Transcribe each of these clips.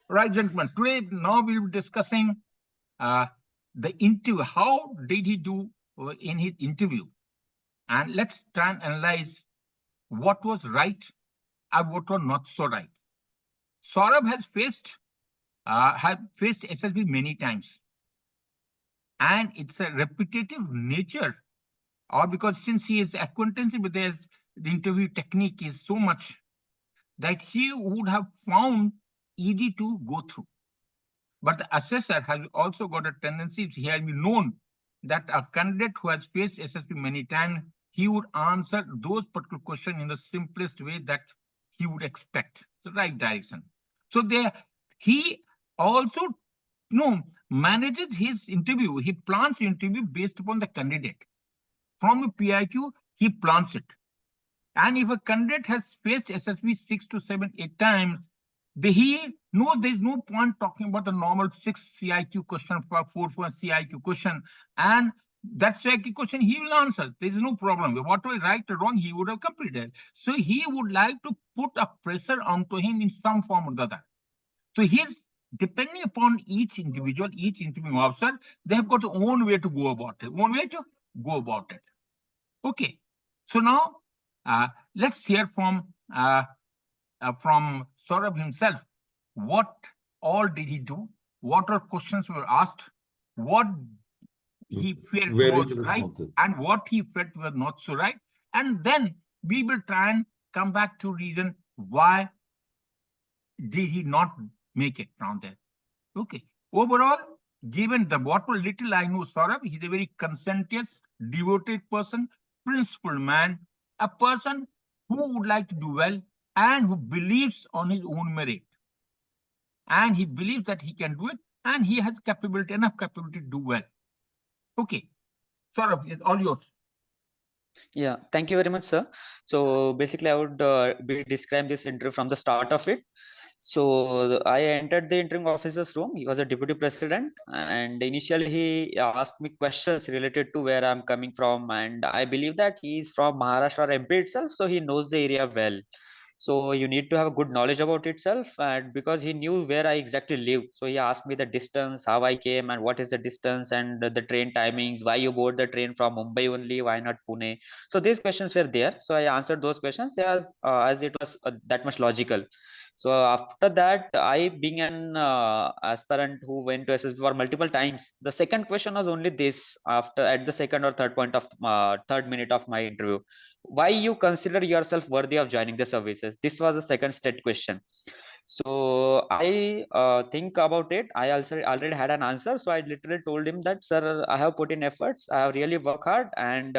Right, gentlemen. Today, now we'll be discussing the interview. How did he do in his interview? And let's try and analyze what was right and what was not so right. Saurabh has faced SSB many times, and it's a repetitive nature, or because since he is acquaintance with his, the interview technique is so much that he would have found easy to go through. But the assessor has also got a tendency, he has been known that a candidate who has faced SSB many times, he would answer those particular questions in the simplest way that he would expect, the right direction. So he also manages his interview, he plans the interview based upon the candidate. From a PIQ, he plans it. And if a candidate has faced SSB 6 to 7, 8 times, he knows there's no point talking about the normal 6 CIQ question, 4 CIQ question, and that CIQ question he will answer. There's no problem. Whatever right or wrong, he would have completed. So he would like to put a pressure onto him in some form or the other. So he's depending upon each individual, each interviewing officer, they have got their own way to go about it. Okay. So now let's hear from Saurabh himself. What all did he do? What are questions were asked? What he felt was right and what he felt was not so right. And then we will try and come back to reason why did he not make it from there. Okay. Overall, given the what little I know Saurabh, he's a very conscientious, devoted person, principled man, a person who would like to do well and who believes on his own merit. And he believes that he can do it and he has enough capability to do well. Okay. Saurabh, it's all yours. Yeah, thank you very much, sir. So basically, I would be describing this interview from the start of it. So I entered the interviewing officer's room. He was a deputy president, and initially he asked me questions related to where I'm coming from, and I believe that he is from Maharashtra or MP itself, so he knows the area well. So you need to have a good knowledge about itself, and because he knew where I exactly live, so he asked me the distance, how I came, and what is the distance, and the train timings, why you board the train from Mumbai only, why not Pune. So these questions were there, so I answered those questions as it was that much logical. So after that, I being an aspirant who went to SSB for multiple times, the second question was only this after at the second or third point of third minute of my interview: why you consider yourself worthy of joining the services? This was the second state question. So I think about it. I also already had an answer. So I literally told him that, sir, I have put in efforts. I have really worked hard. And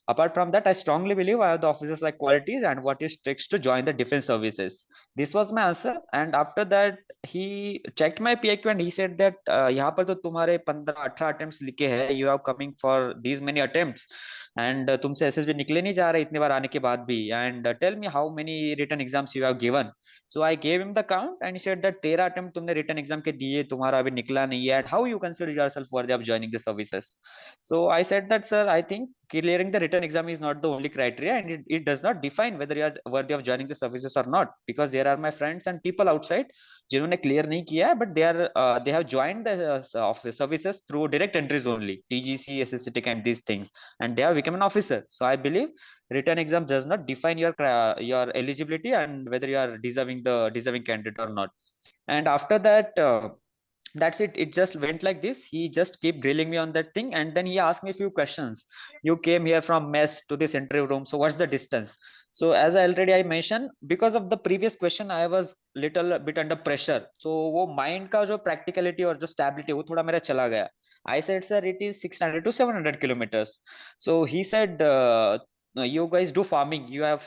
apart from that, I strongly believe I have the officers like qualities and what it takes to join the defense services. This was my answer. And after that, he checked my PIQ and he said that यहाँ पर तो तुम्हारे 15-18 attempts लिखे हैं. You have coming for these many attempts. And तुमसे SSB निकले नहीं जा रहे इतने बार आने के बाद भी. And tell me how many written exams you have given. So I gave him the count and he said that 13 attempt तुमने written exam के दिए, तुम्हारा अभी निकला नहीं है. How you consider yourself worthy of joining the services? So I said that, sir, I think clearing the written exam is not the only criteria, and it does not define whether you are worthy of joining the services or not, because there are my friends and people outside जिन्होंने clear नहीं किया है, but they have joined the services through direct entries only, TGC, SSC, and these things, and they have become an officer. So I believe written exam does not define your eligibility and whether you are deserving candidate or not. And after that, that's it just went like this. He just keep drilling me on that thing, and then he asked me a few questions. You came here from mess to this interview room, so what's the distance? So as I mentioned, because of the previous question, I was little bit under pressure. So वो mind का जो practicality और जो stability वो थोड़ा मेरा चला गया. I said, sir, it is 600 to 700 kilometers. So he said, you guys do farming, you are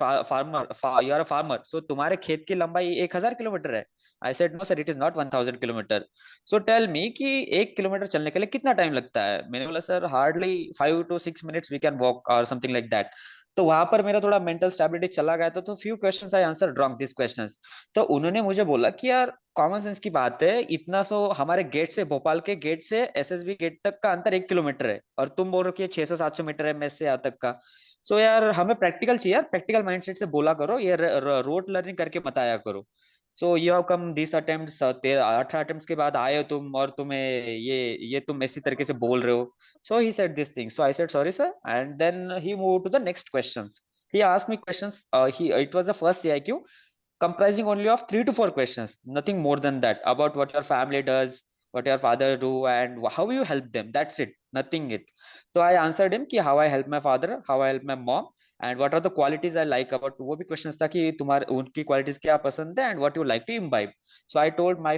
you are a farmer, so तुम्हारे खेत की लंबाई 1000 किलोमीटर है. I said, no sir, it is not 1000 kilometer. So tell me कि 1 kilometre चलने के लिए कितना टाइम लगता है? मैंने बोला, sir, hardly 5 to 6 minutes we can walk or something like that. तो वहां पर मेरा थोड़ा मेंटल स्टेबिलिटी चला गया था. तो few questions I answer wrong this questions. तो उन्होंने मुझे बोला कि यार कॉमन सेंस की बात है, इतना सो हमारे गेट से, भोपाल के गेट से एसएसबी गेट तक का अंतर 1 किलोमीटर है, और तुम बोल रहे हो कि 600-700 मीटर है मेस से यहाँ तक का. सो यार हमें प्रैक्टिकल चाहिए यार, प्रैक्टिकल माइंडसेट से बोला करो, ये रोड लर्निंग करके मत आया करो. So you have come this attempts, 18 attempts के बाद आए हो तुम, और तुम्हें ये तुम ऐसी तरीके से बोल रहे हो. So he said this thing, so I said sorry sir, and then he move to the next questions. He asked me questions. It was the first CIQ comprising only of 3 to 4 questions, nothing more than that, about what your family does, what your father do, and how you help them. That's it, nothing it. So I answered him कि how I help my father, how I help my mom, and what are the qualities I like about. वो भी questions था कि तुम्हारे उनकी qualities क्या पसंद है, and what you like to imbibe. So I told my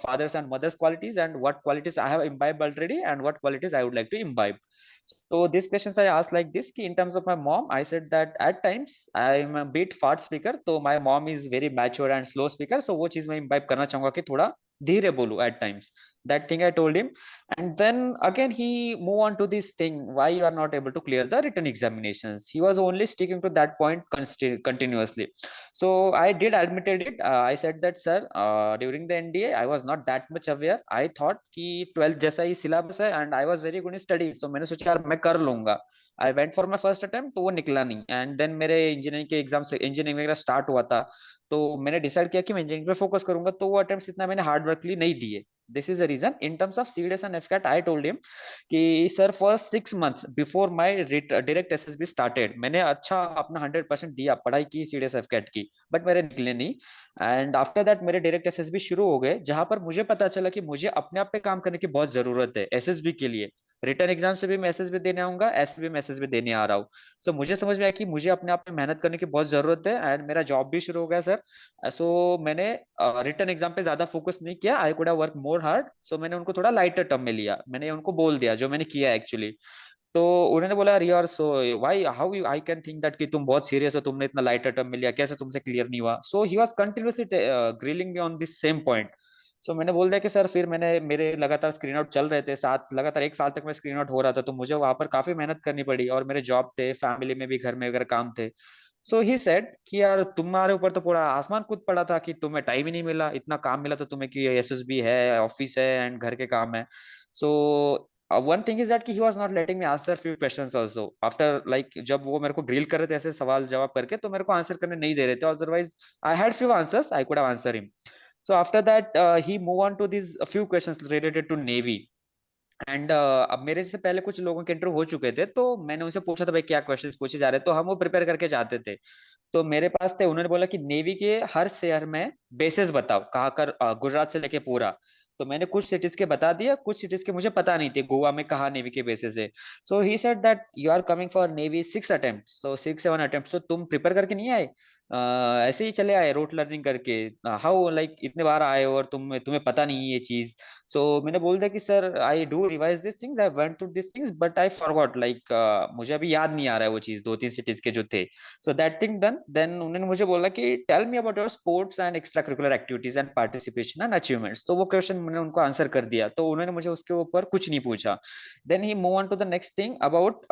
father's and mother's qualities, and what qualities I have imbibed already, and what qualities I would like to imbibe. So these questions I asked like this, ki in terms of my mom, I said that at times I am a bit fast speaker, तो my mom is very mature and slow speaker, so वो चीज मैं imbibe करना चाहूंगा कि थोड़ा धीरे बोलूं at times. That thing I told him, and then again he move on to this thing, why you are not able to clear the written examinations. He was only sticking to that point continuously. So I did admitted it. I said that sir, during the NDA I was not that much aware. I thought कि 12th जैसा ही syllabus है, and I was very good in studies, so मैंने सोचा यार मैं कर लूंगा. I went for my first attempt, तो वो निकला नहीं, and then मेरे इंजीनियरिंग के एग्जाम से इंजीनियरिंग वगैरह स्टार्ट हुआ था, तो मैंने डिसाइड किया कि मैं इंजीनियरिंग पे फोकस करूंगा, तो वो अटेम्प्ट्स इतना मैंने हार्ड वर्कली नहीं दिए. This is the reason. In terms of CDS and AFCAT I told him कि sir for 6 months before my direct SSB started मैंने अच्छा अपना 100% दिया, पढ़ाई की सीडीएस एफकैट की, बट मेरे निकले नहीं. एंड आफ्टर दैट मेरे डायरेक्ट एसएसबी शुरू हो गए, जहां पर मुझे पता चला कि मुझे अपने आप पे काम करने की बहुत जरूरत है एसएसबी के लिए. रिटर्न एग्जाम से भी मैं एसएसबी देने आऊंगा, ऐसे भी मैं एसएसबी देने आ रहा हूँ. सो मुझे समझ में आया कि मुझे अपने आप पे मेहनत करने की बहुत जरूरत है, एंड मेरा जॉब भी शुरू हो गया सर. सो मैंने रिटर्न एग्जाम पे ज्यादा फोकस नहीं किया. I could have work more hard, so मैंने उनको थोड़ा लाइटर टर्म में लिया, मैंने उनको बोल दिया जो मैंने किया एक्चुअली. तो उन्होंने बोला यार you are so why how you I can think that कि तुम बहुत सीरियस हो, तुमने इतना लाइटर टर्म में लिया, कैसे तुमसे क्लियर नहीं हुआ. So he was continuously grilling me on this same point. So मैंने बोल दिया कि सर फिर मैंने मेरे लगातार स्क्रीन आउट चल रहे थे, साथ लगातार 1 साल तक मैं स्क्रीन आउट हो रहा था, तो मुझे वहां पर काफी मेहनत करनी पड़ी, और मेरे जॉब थे, फैमिली में भी घर में अगर काम थे. सो ही सेड कि यार तुम्हारे ऊपर तो पूरा आसमान कूद पड़ा था कि तुम्हें टाइम ही नहीं मिला, इतना काम मिला तो तुम्हें कि एसएसबी है, ऑफिस है, एंड घर के काम है. So one thing is that कि he was not letting me answer few questions also after, like जब वो मेरे को ग्रिल कर रहे थे ऐसे सवाल जवाब करके, तो मेरे को आंसर करने नहीं दे रहे थे, otherwise I had few answers I could have answer him. So after that, he move on to these a few questions related to Navy. And अब मेरे से पहले कुछ लोगों के इंटरव्यू हो चुके थे, तो मैंने उनसे पूछा था भाई क्या क्वेश्चंस पूछे जा रहे हैं, तो हम वो प्रिपेयर करके जाते थे. तो मेरे पास थे, उन्होंने बोला कि नेवी के हर शहर में बेसेस बताओ, कहाँ कर गुजरात से लेके पूरा. तो मैंने कुछ सिटीज के बता दिया, कुछ सिटीज के मुझे पता नहीं थे गोवा में कहाँ नेवी के बेसेस है. So he said that you are coming for navy 6 attempts, तो 6-7 अटेम्प्ट्स, तो तुम प्रिपेयर करके नहीं आए, ऐसे ही चले आए रोट लर्निंग करके, हाउ लाइक इतने बार आए और तुम्हें पता नहीं है ये चीज. सो मैंने बोल दिया कि sir I do revise this things, I went through this things, but I forgot, like मुझे अभी याद नहीं आ रहा है वो चीज, 2-3 सिटीज के जो थे. So that thing done. Then उन्होंने मुझे बोला कि tell me about your sports and extra curricular activities and participation and achievements. तो वो क्वेश्चन मैंने उनको आंसर कर दिया, तो उन्होंने मुझे उसके ऊपर कुछ नहीं पूछा. Then he move on to the next thing about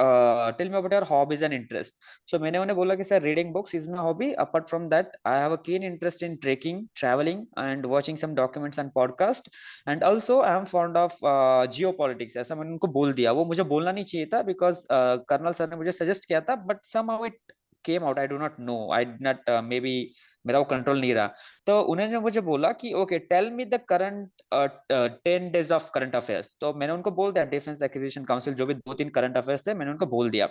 tell me about your hobbies and interest. So मैंने उन्हें बोला कि sir reading books is my hobby, apart from that I have a keen interest in trekking, travelling and watching some documents and podcast, and also I am fond of geopolitics. ऐसा मैंने उनको बोल दिया, वो मुझे बोलना नहीं चाहिए था, बिकॉज कर्नल सर ने मुझे सजेस्ट किया था, but somehow it came out, I do not no, I did not, may be मेरा वो कंट्रोल नहीं रहा. तो उन्होंने मुझे बोला कि okay tell me the current 10 days of current affairs. तो मैंने उनको बोल दिया डिफेंस एक्विजिशन काउंसिल जो भी 2-3 करंट अफेयर्स है मैंने उनको बोल दिया.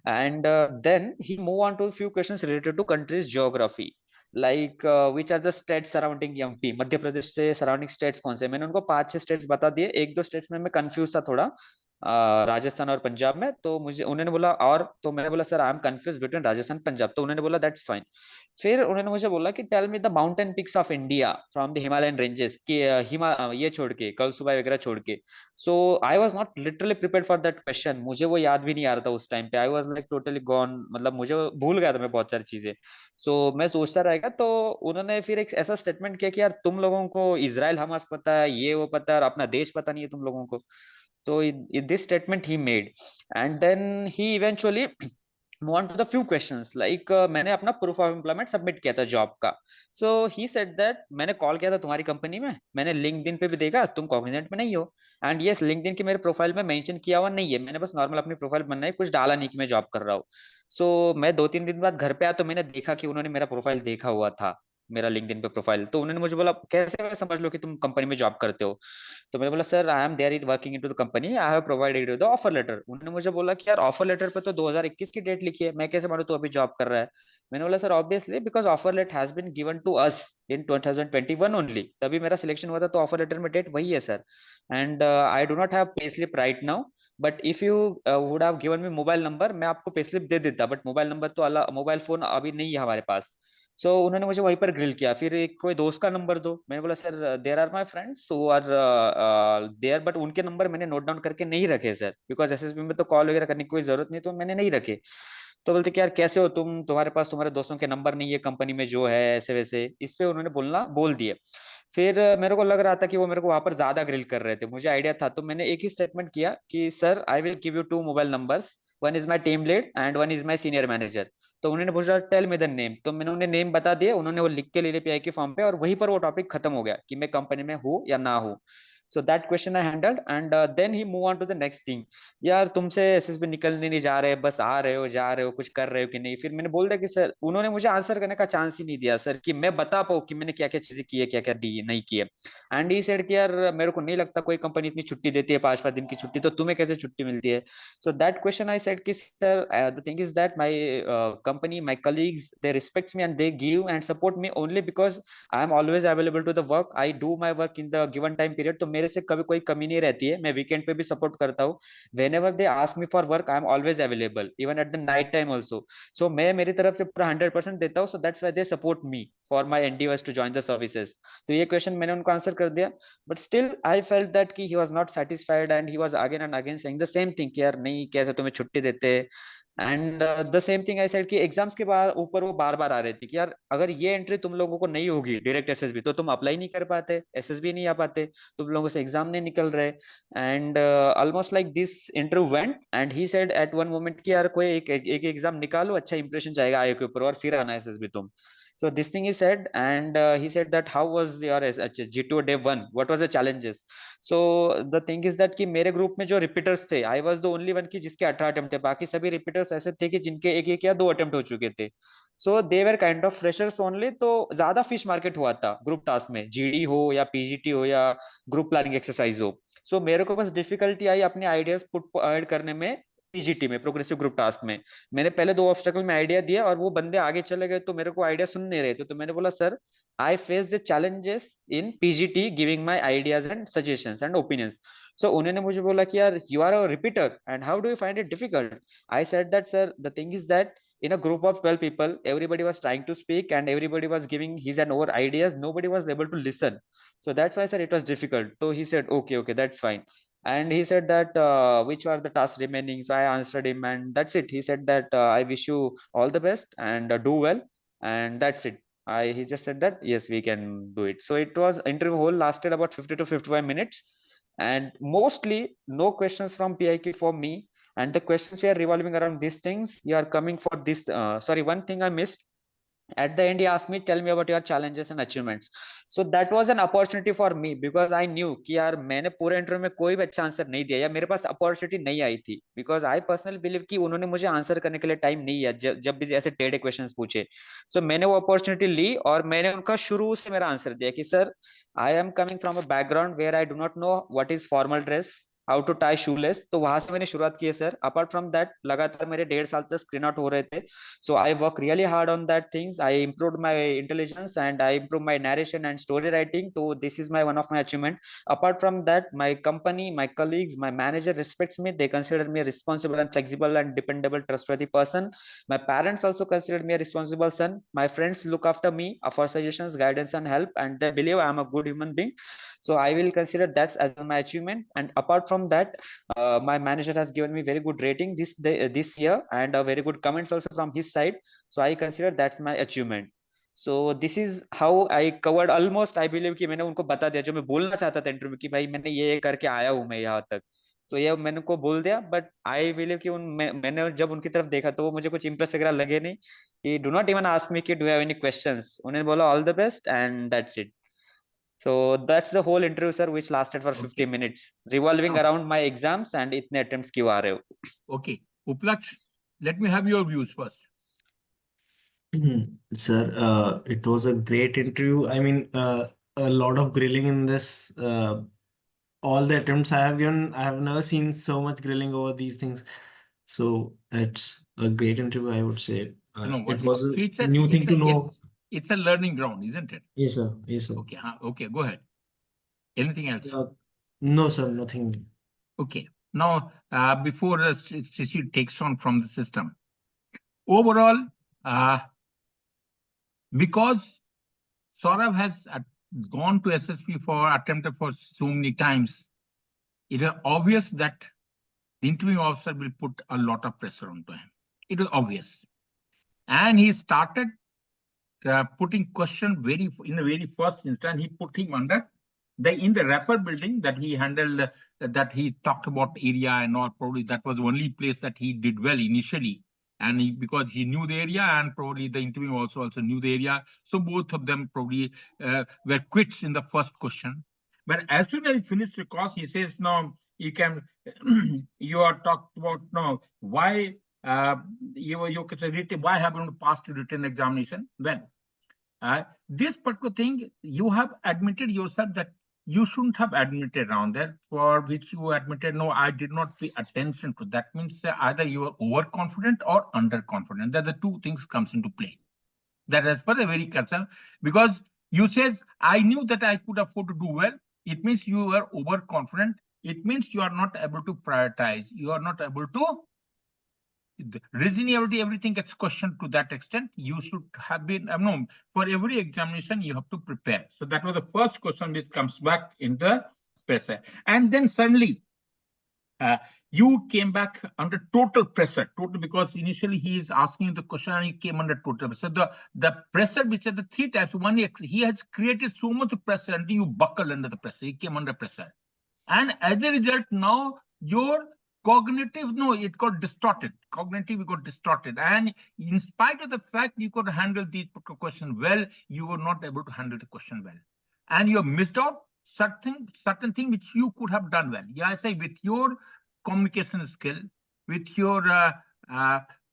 And then he move on to few questions related to countries geography, like which are the states surrounding MP, Madhya Pradesh से सराउंडिंग स्टेट्स कौन से. मैंने उनको 5-6 स्टेट्स बता दिए, 1-2 स्टेट्स में मैं कंफ्यूज था थोड़ा, राजस्थान और पंजाब में. तो मुझे उन्होंने बोला, और तो मैंने बोला sir I M confuse between Rajasthan Punjab, तो उन्होंने बोला दैट्स फाइन. फिर उन्होंने मुझे बोला कि tell me the mountain peaks of India from the Himalayan ranges, कि ये छोड़ के कल सुबह वगैरह छोड़ के. So I was not literally prepared for that question, मुझे वो याद भी नहीं आ रहा था उस टाइम पे, I was like totally gone, मतलब मुझे भूल गया था मैं बहुत सारी चीजें. सो मैं सोचता रहेगा, तो उन्होंने फिर एक ऐसा स्टेटमेंट किया कि यार तुम लोगों को इजराइल हमास पता है, ये वो पता है, और अपना देश पता नहीं है तुम लोगों को. तो this statement he made, and then he eventually move on to the few questions, like मैंने अपना proof of employment सबमिट किया था जॉब का. So he said that मैंने कॉल किया था तुम्हारी कंपनी में, मैंने लिंक्डइन पे भी देखा तुम कॉग्निजेंट में नहीं हो, एंड यस लिंक्डइन की मेरे प्रोफाइल में मेंशन किया हुआ नहीं है, मैंने बस नॉर्मल अपनी प्रोफाइल बनाई, कुछ डाला नहीं कि मैं जॉब कर रहा हूँ. सो मैं 2-3 दिन बाद घर पे आया, तो मैंने देखा कि उन्होंने मेरा प्रोफाइल देखा हुआ था. मेरा लिंक्डइन पे प्रोफाइल। तो उन्होंने मुझे बोला कैसे मैं समझ लो कि तुम कंपनी में जॉब करते हो? तो मैंने बोला sir I am there in working into the company, I have provided the offer letter. उन्होंने मुझे बोला कि यार ऑफर लेटर पे तो 2021 की डेट लिखी है, मैं कैसे मानूं तू अभी जॉब कर रहा है? मैंने बोला sir obviously because offer letter has been given to us in 2021 only, तभी मेरा सिलेक्शन हुआ था, तो ऑफर लेटर में डेट वही है sir. And I do not have pay slip right now, but if you would have given me mobile number, मैं आपको पे स्लिप दे देता, बट मोबाइल नंबर तो अलग, मोबाइल फोन अभी नहीं है हमारे पास। सो उन्होंने मुझे वहीं पर ग्रिल किया, फिर एक कोई दोस्त का नंबर दो। मैंने बोला sir there are my friends who are there, but उनके नंबर मैंने नोट डाउन करके नहीं रखे सर, बिकॉज एसएसबी में तो कॉल वगैरह करने की कोई जरूरत नहीं, तो मैंने नहीं रखे। तो बोलते कि यार कैसे हो तुम, तुम्हारे पास तुम्हारे दोस्तों के नंबर नहीं है कंपनी में जो है, ऐसे वैसे इस पे उन्होंने बोल दिए। फिर मेरे को लग रहा था कि वो मेरे को वहां पर ज्यादा ग्रिल कर रहे थे, मुझे आइडिया था, तो मैंने एक ही स्टेटमेंट किया कि sir I will give you two mobile numbers, one is my team lead and one is my senior manager. तो उन्होंने पूछा टेल मी द नेम, तो मैंने उन्हें नेम बता दिया, उन्होंने वो लिख के ले लिया पीआई के फॉर्म पे, और वहीं पर वो टॉपिक खत्म हो गया कि मैं कंपनी में हूँ या ना हूँ। So that question I handled and then he move on to the next thing. यार तुमसे एसएसबी निकलने नहीं जा रहे, बस आ रहे हो जा रहे हो, कुछ कर रहे हो कि नहीं? फिर मैंने बोल दिया कि सर, उन्होंने मुझे आंसर करने का चांस ही नहीं दिया सर, कि मैं बता पाऊँ कि मैंने क्या क्या चीजें की है, क्या क्या दी नहीं की है। एंड ही सेड कि यार मेरे को नहीं लगता कोई कंपनी इतनी छुट्टी देती है, 5 5 दिन की छुट्टी, तो तुम्हें कैसे छुट्टी मिलती है? So that question I said कि sir the thing is that my company, my colleagues, they respects me and they give and support me only because I am always available to the work, I do my work in the given time period. तो मेरे से कभी कोई कमी नहीं रहती है, मैं वीकेंड पे भी सपोर्ट करता हूँ। whenever they ask me for work, I am always available even at the night time also. So मैं मेरी तरफ से पूरा 100% देता हूँ, so that's why they support me for my endeavors to join the services. तो ये क्वेश्चन मैंने उनको आंसर कर दिया, but still I felt that कि he was not satisfied and he was again and again saying the same thing कि यार नहीं कैसे तुम्हें छुट्टी देते। And the same thing I said कि एग्जाम्स के बाद ऊपर वो बार बार आ रही थी कि यार अगर ये एंट्री तुम लोगों को नहीं होगी डायरेक्ट एसएसबी, तो तुम अप्लाई नहीं कर पाते, एसएसबी नहीं आ पाते, तुम लोगों से एग्जाम नहीं निकल रहे। And almost like this interview went and he said at one moment कि यार कोई एक एग्जाम निकालो, अच्छा इंप्रेशन जाएगा आईओ के ऊपर, और फिर आना एसएसबी तुम। So this thing he said, and he said that how was your G2 day one? What was the challenges? So the thing is that कि मेरे ग्रुप में जो रिपीटर्स थे, I was the only one की जिसके 18 attempt थे, बाकी सभी रिपीटर्स ऐसे थे कि जिनके एक एक या दो अटेम्प्ट हो चुके थे। So they were kind of freshers only, तो ज्यादा फिश मार्केट हुआ था ग्रुप टास्क में, जीडी हो या पीजीटी हो या ग्रुप प्लानिंग एक्सरसाइज हो। सो मेरे को बस डिफिकल्टी आई अपने आइडियाज पुट ऐड करने में, पीजीटी में प्रोग्रेसिव ग्रुप टास्क में। मैंने पहले दो ऑब्स्टेकल में आइडिया दिया और वो बंदे आगे चले गए, तो मेरे को आइडिया सुन नहीं रहे थे, तो मैंने बोला sir I face the challenges in PGT giving my ideas and suggestions and opinions. So उन्होंने मुझे बोला कि यार you are a repeater and how do you find it difficult? I said that sir the thing is that in a group of 12 people, everybody was trying to speak and everybody was giving his and our ideas, nobody was able to listen. So that's why I said it was difficult. So he said okay, that's fine. And he said that which are the tasks remaining? So I answered him and that's it. He said that I wish you all the best and do well, and that's it. He just said that yes, we can do it. So it was interview whole lasted about 50 to 55 minutes, and mostly no questions from PIQ for me, and the questions were revolving around these things. You are coming for this. Sorry, one thing I missed. At the end, he asked me, "Tell me about your challenges and achievements." So that was an opportunity for me because I knew कि यार मैंने पूरे interview में कोई भी अच्छा answer नहीं दिया या मेरे पास अपॉर्चुनिटी नहीं आई थी, because I personally believe कि उन्होंने मुझे आंसर करने के लिए टाइम नहीं दिया जब भी ऐसे टेढ़े क्वेश्चंस पूछे। So मैंने वो अपॉर्चुनिटी ली और मैंने उनका शुरू से मेरा आंसर दिया कि sir I am coming from a background where I do not know what is formal dress, how to tie shoelace. तो वहां से मैंने शुरुआत की है सर। अपार्ट फ्रॉम दैट लगातार मेरे 1.5 साल तक स्क्रीन आउट हो रहे थे, so I work really hard on that things. I improved my intelligence and I improved my narration and story writing, so this is my one of my achievement. Apart from that, my company, my colleagues, my manager respects me. They consider me a responsible and flexible and dependable trustworthy person. My parents also consider me a responsible son. My friends look after me for suggestions, guidance and help, and they believe I am a good human being. So I will consider that as my achievement. And apart from that, my manager has given me very good rating this year and a very good comments also from his side. So I consider that's my achievement. So this is how I covered almost, I believe कि मैंने उनको बता दिया जो मैं बोलना चाहता था इंटरव्यू की, भाई मैंने ये करके आया हूँ मैं यहाँ तक। तो ये मैंने उनको बोल दिया, बट आई बिलीव कि मैंने जब उनकी तरफ देखा तो वो मुझे कुछ इंप्रेस वगैरह लगे नहीं, कि do not even ask me कि डू हैव एनी क्वेश्चंस। उन्होंने बोला all the best and that's it. So that's the whole interview, sir, which lasted for 50 Okay. minutes, revolving Now, around my exams and itne attempts क्यों आ रहे हो। okay. Uplaksh, let me have your views first. Sir, it was a great interview. I mean, a lot of grilling in this. All the attempts I have given, I have never seen so much grilling over these things. So it's a great interview, I would say. You know It what? was a So it's new thing to know. yes, it's a learning ground, isn't it? Yes, sir. Yes, sir. Okay, okay, go ahead. Anything else? No, sir, nothing. Okay. Now, before Shishi takes on from the system, overall, because Saurabh has gone to SSP for attempted for so many times, it is obvious that the interviewing officer will put a lot of pressure onto him. It is obvious. And he started putting question in the very first instance, he put him under in the wrapper building that he handled, that he talked about area and all. Probably that was the only place that he did well initially. And because he knew the area, and probably the interview also knew the area. So both of them probably were quits in the first question. But as soon as he finished the course, he says, now you can, you are talked about now, why why haven't you passed the written examination? Well, this particular thing, you have admitted yourself that you shouldn't have admitted around there, for which you admitted, no, I did not pay attention to. That means either you are overconfident or underconfident. That the two things comes into play. That as per the very concern, because you says, I knew that I could afford to do well. It means you are overconfident. It means you are not able to prioritize. You are not able to reasonability, everything gets questioned to that extent. You should have been, no, for every examination, you have to prepare. So that was the first question which comes back in the pressure. And then suddenly, you came back under total pressure, because initially he is asking the question and he came under total pressure. So the pressure, which are the three types, one, he has created so much pressure until you buckle under the pressure. He came under pressure. And as a result, now your cognitive, it got distorted. Cognitive got distorted. And in spite of the fact you could handle these questions well, you were not able to handle the question well. And you missed out certain thing which you could have done well. Yeah, I say with your communication skill, with your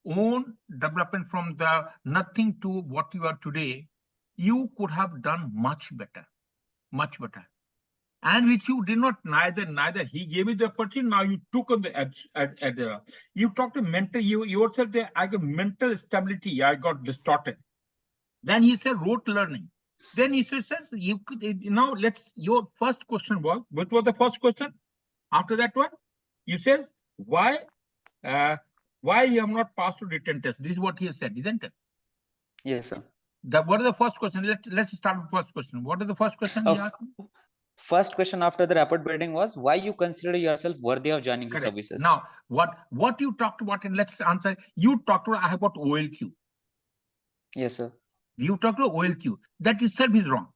own development from the nothing to what you are today, you could have done much better. And which you did not, neither he gave you the opportunity, now you took on the edge. You talked to mental, you yourself there, I got mental stability, I got distorted. Then he said rote learning. Then he says, you could, now your first question was, what was the first question? After that one, you said, why you have not passed to written test? This is what he said, isn't it? Yes, sir. What is the first question? Let's start with the first question. What is the first question he asked? First question after the rapport building was, why you consider yourself worthy of joining the services? Now, what you talked about, and let's answer. You talked about, I have got OLQ. Yes, sir. You talked about OLQ. That itself is wrong.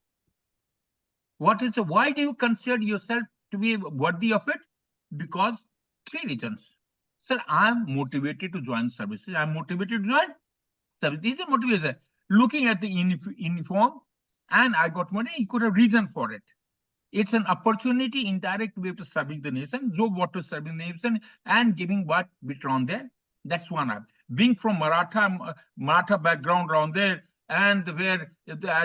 Why do you consider yourself to be worthy of it? Because three reasons. Sir, I'm motivated to join services. I'm motivated to join services. This is motivation. Looking at the uniform, and I got money, you could have reason for it. It's an opportunity, indirect way to serving the nation, what to serving the nation and giving what bit around there. That's one. Being from Maratha background around there, and where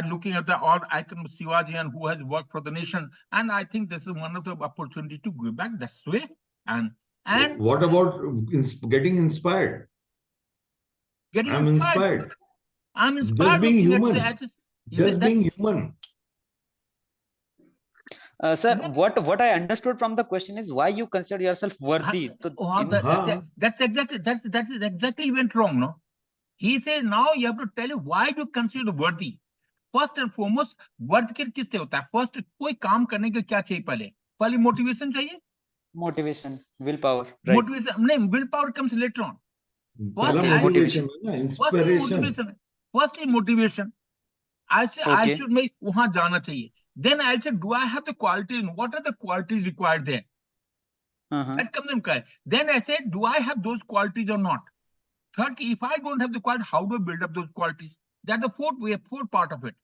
looking at the odd icon of Shivaji and who has worked for the nation. And I think this is one of the opportunity to give back. That's the way. And what about getting inspired? I'm inspired. I'm inspired. Just being human. Just being human. Sir, what I understood from the question is why you consider yourself worthy. That's exactly went wrong, no? He says now you have to tell you why do you consider worthy. First and foremost, worth किससे होता है? First, कोई काम करने के क्या चाहिए पहले motivation चाहिए. Motivation, willpower. Right. Motivation, नहीं, willpower comes later on. First motivation, inspiration. First is motivation. I say I should make वहाँ जाना चाहिए. Then I'll say, do I have the qualities? What are the qualities required there? That comes in. Then I said, do I have those qualities or not? Third, if I don't have the quality, how do I build up those qualities? That's the fourth part of it.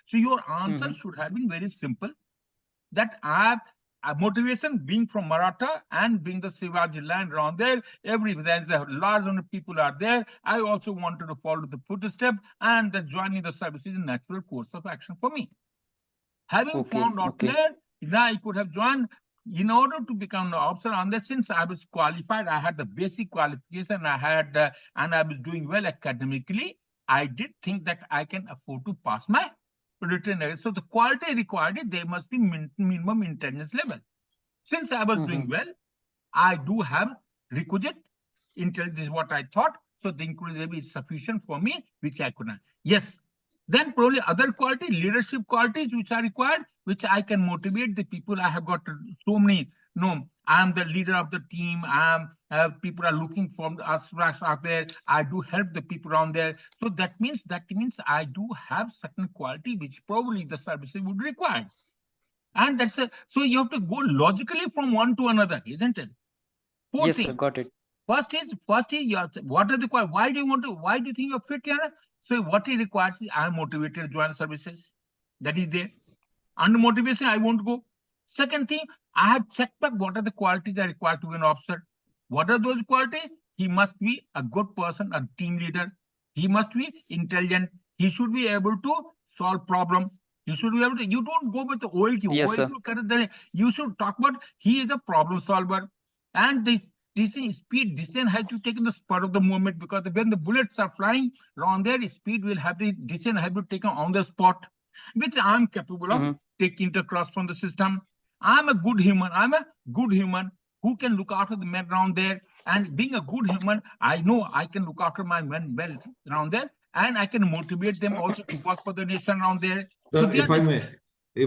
So your answer should have been very simple. That motivation being from Maratha and being the Shivaji land around there, there's a large number of people are there. I also wanted to follow the footstep, and that joining the service is a natural course of action for me. Having found out there, now I could have joined. In order to become an officer, unless since I was qualified, I had the basic qualification, and I was doing well academically, I did think that I can afford to pass my written exam. So the quality required is there must be minimum intelligence level. Since I was doing well, I do have requisite intelligence, is what I thought. So the intelligence level is sufficient for me, which I could not. Yes. Then probably other qualities, leadership qualities which are required, which I can motivate the people. I have got so many. No, I am the leader of the team. People are looking for us out there. I do help the people around there. So that means I do have certain quality which probably the services would require. And that's so you have to go logically from one to another, isn't it? Yes, sir, got it. First is what are the qualities? Why do you think you're fit here? So what it requires is I am motivated to join services. That is there. Under motivation, I won't go. Second thing, I have checked back what are the qualities that are required to be an officer. What are those qualities? He must be a good person, a team leader. He must be intelligent. He should be able to solve problem. He should be able to. You don't go with the OLQ. Yes, sir. You should talk about he is a problem solver, and this speed descent has to take in the spur of the moment, because when the bullets are flying around there, speed will have to descent have to take on the spot, which I'm capable of taking it across from the system. I'm a good human. I'm a good human who can look after the men around there. And being a good human, I know I can look after my men well around there, and I can motivate them also to work for the nation around there. Sir, if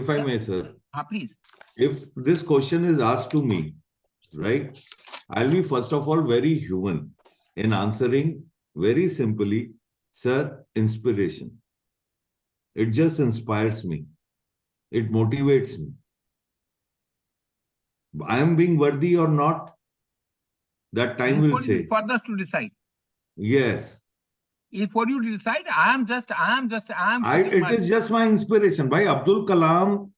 I may, sir. Please. If this question is asked to me, right, I'll be first of all very human in answering very simply, sir, inspiration. It just inspires me. It motivates me. I am being worthy or not, that time will say. For us to decide. Yes. For you to decide, it is just my inspiration. By Abdul Kalam,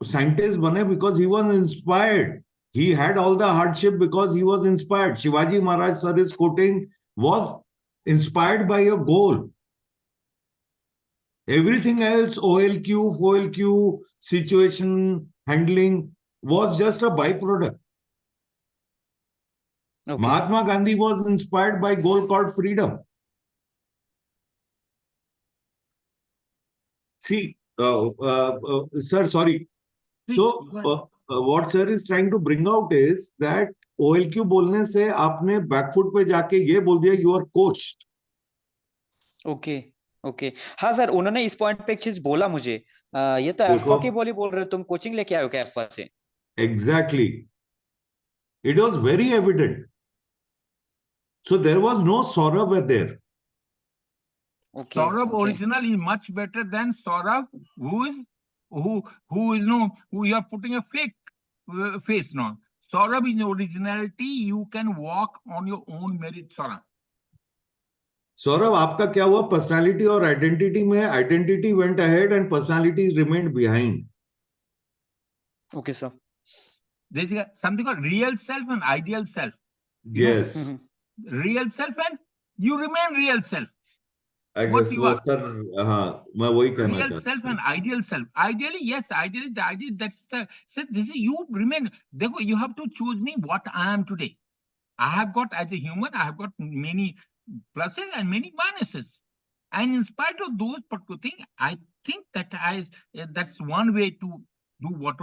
scientist bane because he was inspired. He had all the hardship because he was inspired. Shivaji Maharaj, sir, is quoting, was inspired by a goal. Everything else, OLQ, FOLQ, situation handling, was just a byproduct. Okay. Mahatma Gandhi was inspired by goal called freedom. See, sir, sorry. So, what sir is trying to bring out is that OLQ बोलने से आपने backfoot पे जाके ये बोल दिया you are coached. Okay. हाँ sir, उन्होंने इस पॉइंट पे एक चीज बोला मुझे, ये तो अल्फा की बोल रहे हो, तुम कोचिंग लेके आए हो क्या अल्फा से? Exactly. It was very evident. So there was no Saurabh there. Okay, Saurabh original is much better than Saurabh who you are putting a fake face on. Saurabh in originality, you can walk on your own merit, Saurabh. Saurabh, आपका क्या हुआ personality और identity में? Identity went ahead and personality remained behind. Okay, sir. There's something called real self and ideal self. Yes. Real self and you remain real self. I guess sir, मैं वही कहना चाहता हूँ. Real self and ideal self. Ideally, yes, ideally the ideal that's this is you remain. देखो, you have to choose me what I am today. I have got as a human, I have got many pluses and many minuses. And in spite of those particular things, I think that that's one way to do what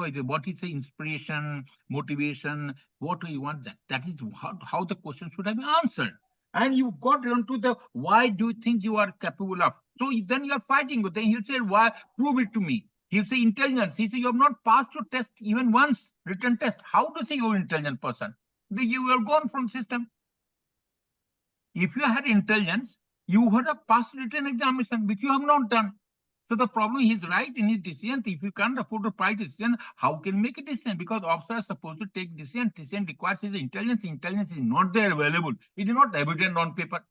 is the inspiration, motivation, what do you want that is how the question should have been answered. And you got into the why do you think you are capable of? So then you are fighting with him. He'll say, why? Prove it to me. He'll say intelligence. He say you have not passed your test even once, written test. How to say you're an intelligent person? You are gone from system. If you had intelligence, you would have passed written examination, which you have not done. So the problem, he's right in his decision. If you can't afford to price decision, how can you make a decision? Because officer is supposed to take decision. Decision requires his intelligence. Intelligence is not there available. It is not evident on paper.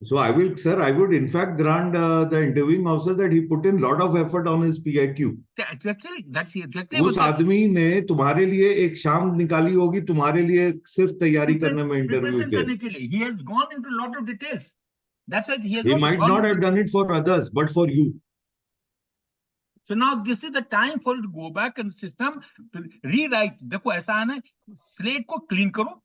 So I will, sir, I would in fact grant the interviewing officer that he put in lot of effort on his PIQ. Exactly. That's exactly उस आदमी ने तुम्हारे लिए एक शाम निकाली होगी तुम्हारे लिए सिर्फ तैयारी करने में इंटरव्यू के. He has gone into a lot of details. That's why he has He might not have done it for others, but for you. So now this is the time for you to go back in the system, to rewrite. देखो ऐसा है ना, slate को clean करो,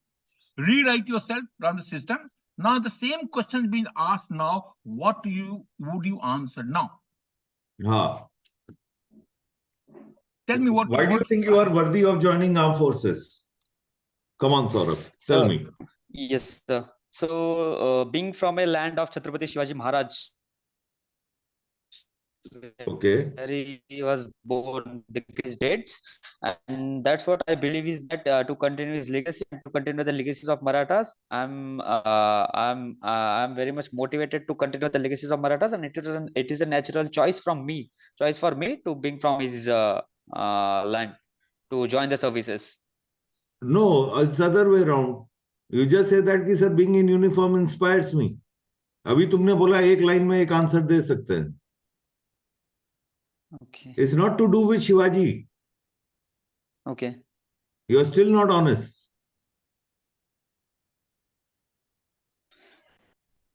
rewrite yourself from the system. Now the same question being asked now. What would you answer now? हाँ. Tell me what. Why do you think you are worthy of joining armed forces? Come on, Saurabh. Tell me. Yes, sir. So, being from a land of Chhatrapati Shivaji Maharaj, Okay. where he was born, his dates, and that's what I believe is that to continue his legacy and to continue the legacies of Marathas, I'm very much motivated to continue the legacies of Marathas, and it is a natural choice for me to being from his land to join the services. No, it's other way around. You just say that कि sir being in uniform inspires me. अभी तुमने बोला एक line में एक answer दे सकते हैं. Okay. It's not to do with Shivaji. Okay. You are still not honest.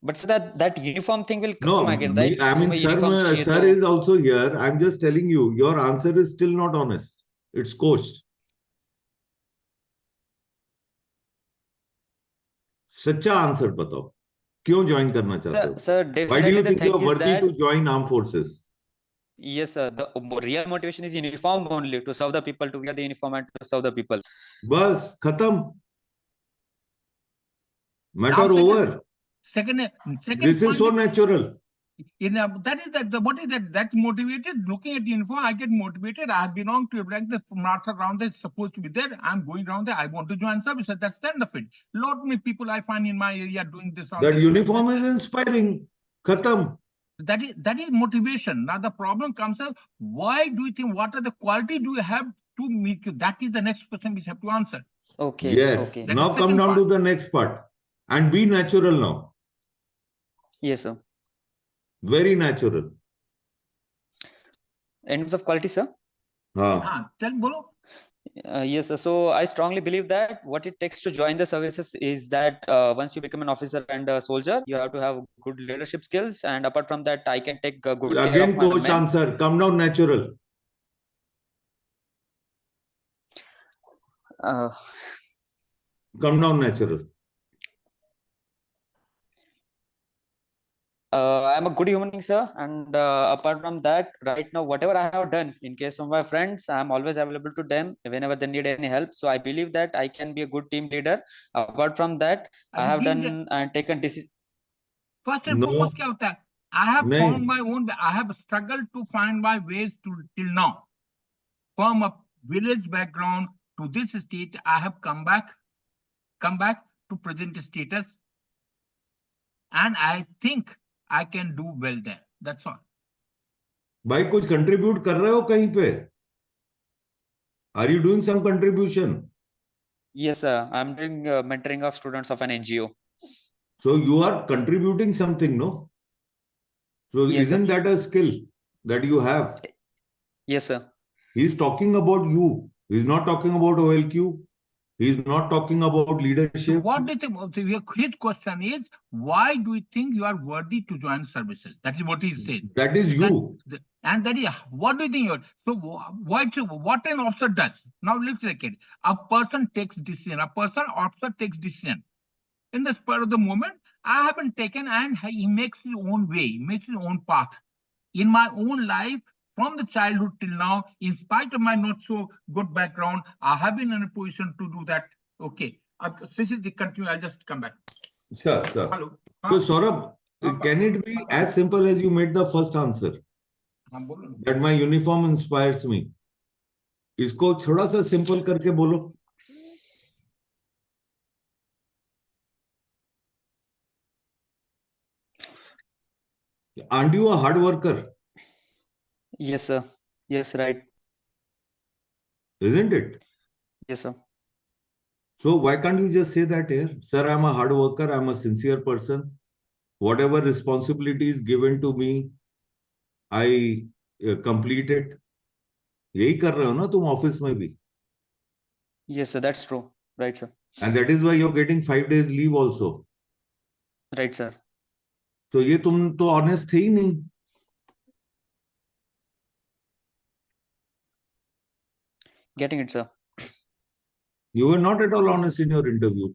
But so that uniform thing will come No, again, right? I mean, sir is also here. I'm just telling you, your answer is still not honest. It's coached. सच्चा answer बताओ, क्यों join करना चाहते हो? Sir, Why do you definitely think the you thing are is worthy that to join armed forces? yes, sir, the real motivation is uniform only, to serve the people, to wear the uniform and to serve the people. बस खत्म. Matter over. Second This is so natural. That is that. What is that? That's motivated. Looking at the info, I get motivated. I belong to a rank that Maratha round is supposed to be there. I'm going around there. I want to join service. That's the end of it. Lot many people I find in my area doing this. That uniform is inspiring. Khatam. That is motivation. Now the problem comes up. Why do you think? What are the quality do you have to meet you? That is the next question we have to answer. Okay. Yes. Okay. Now come down to the next part and be natural now. Yes, sir. Very natural. In terms of quality, sir? Tell bolo. Yes, sir. So I strongly believe that what it takes to join the services is that once you become an officer and a soldier, you have to have good leadership skills. And apart from that, I can take good care Again, of my coach men. answer. Come down natural. Come down natural. I'm a good human being, sir. And apart from that, right now, whatever I have done in case of my friends, I'm always available to them whenever they need any help. So I believe that I can be a good team leader. Apart from that, I have done and taken decisions. First and foremost, kya hota hai? I have found my own. I have struggled to find my ways to till now. From a village background to this state, I have come back to present status, and I think I can do well there. That's all. भाई कुछ contribute कर रहे हो कहीं पे? Are you doing some contribution? Yes, sir. I'm doing mentoring of students of an NGO. So you are contributing something, no? So yes, isn't sir. that a skill that you have? Yes, sir. He's talking about you. He's not talking about OLQ. He's not talking about leadership. So what do you think? His question is, why do you think you are worthy to join services? That is what he said. That is you. And that is, what do you think? So what an officer does? Now let's look at it. A person takes decision. Officer takes decision. In the spur of the moment, I haven't taken, and he makes his own way, he makes his own path. In my own life, from the childhood till now, in spite of my not so good background, I have been in a position to do that. Okay. Since the continue, I'll just come back. Sure. Hello. So Saurabh, can it be as simple as you made the first answer? That my uniform inspires me. इसको थोड़ा सा simple करके बोलो. Aren't you a hard worker? Yes, sir. Yes, right. Isn't it? Yes, sir. So why can't you just say that here? Sir, I'm a hard worker. I'm a sincere person whatever responsibility is given to me, I complete it. यही कर रहे हो ना तुम office में भी? Yes, sir. That's true. Right, sir. And that is why you're getting 5 days leave also. Right, sir. तो ये तुम तो ऑनेस्ट थे ही नहीं. Getting it, sir. You were not at all honest in your interview.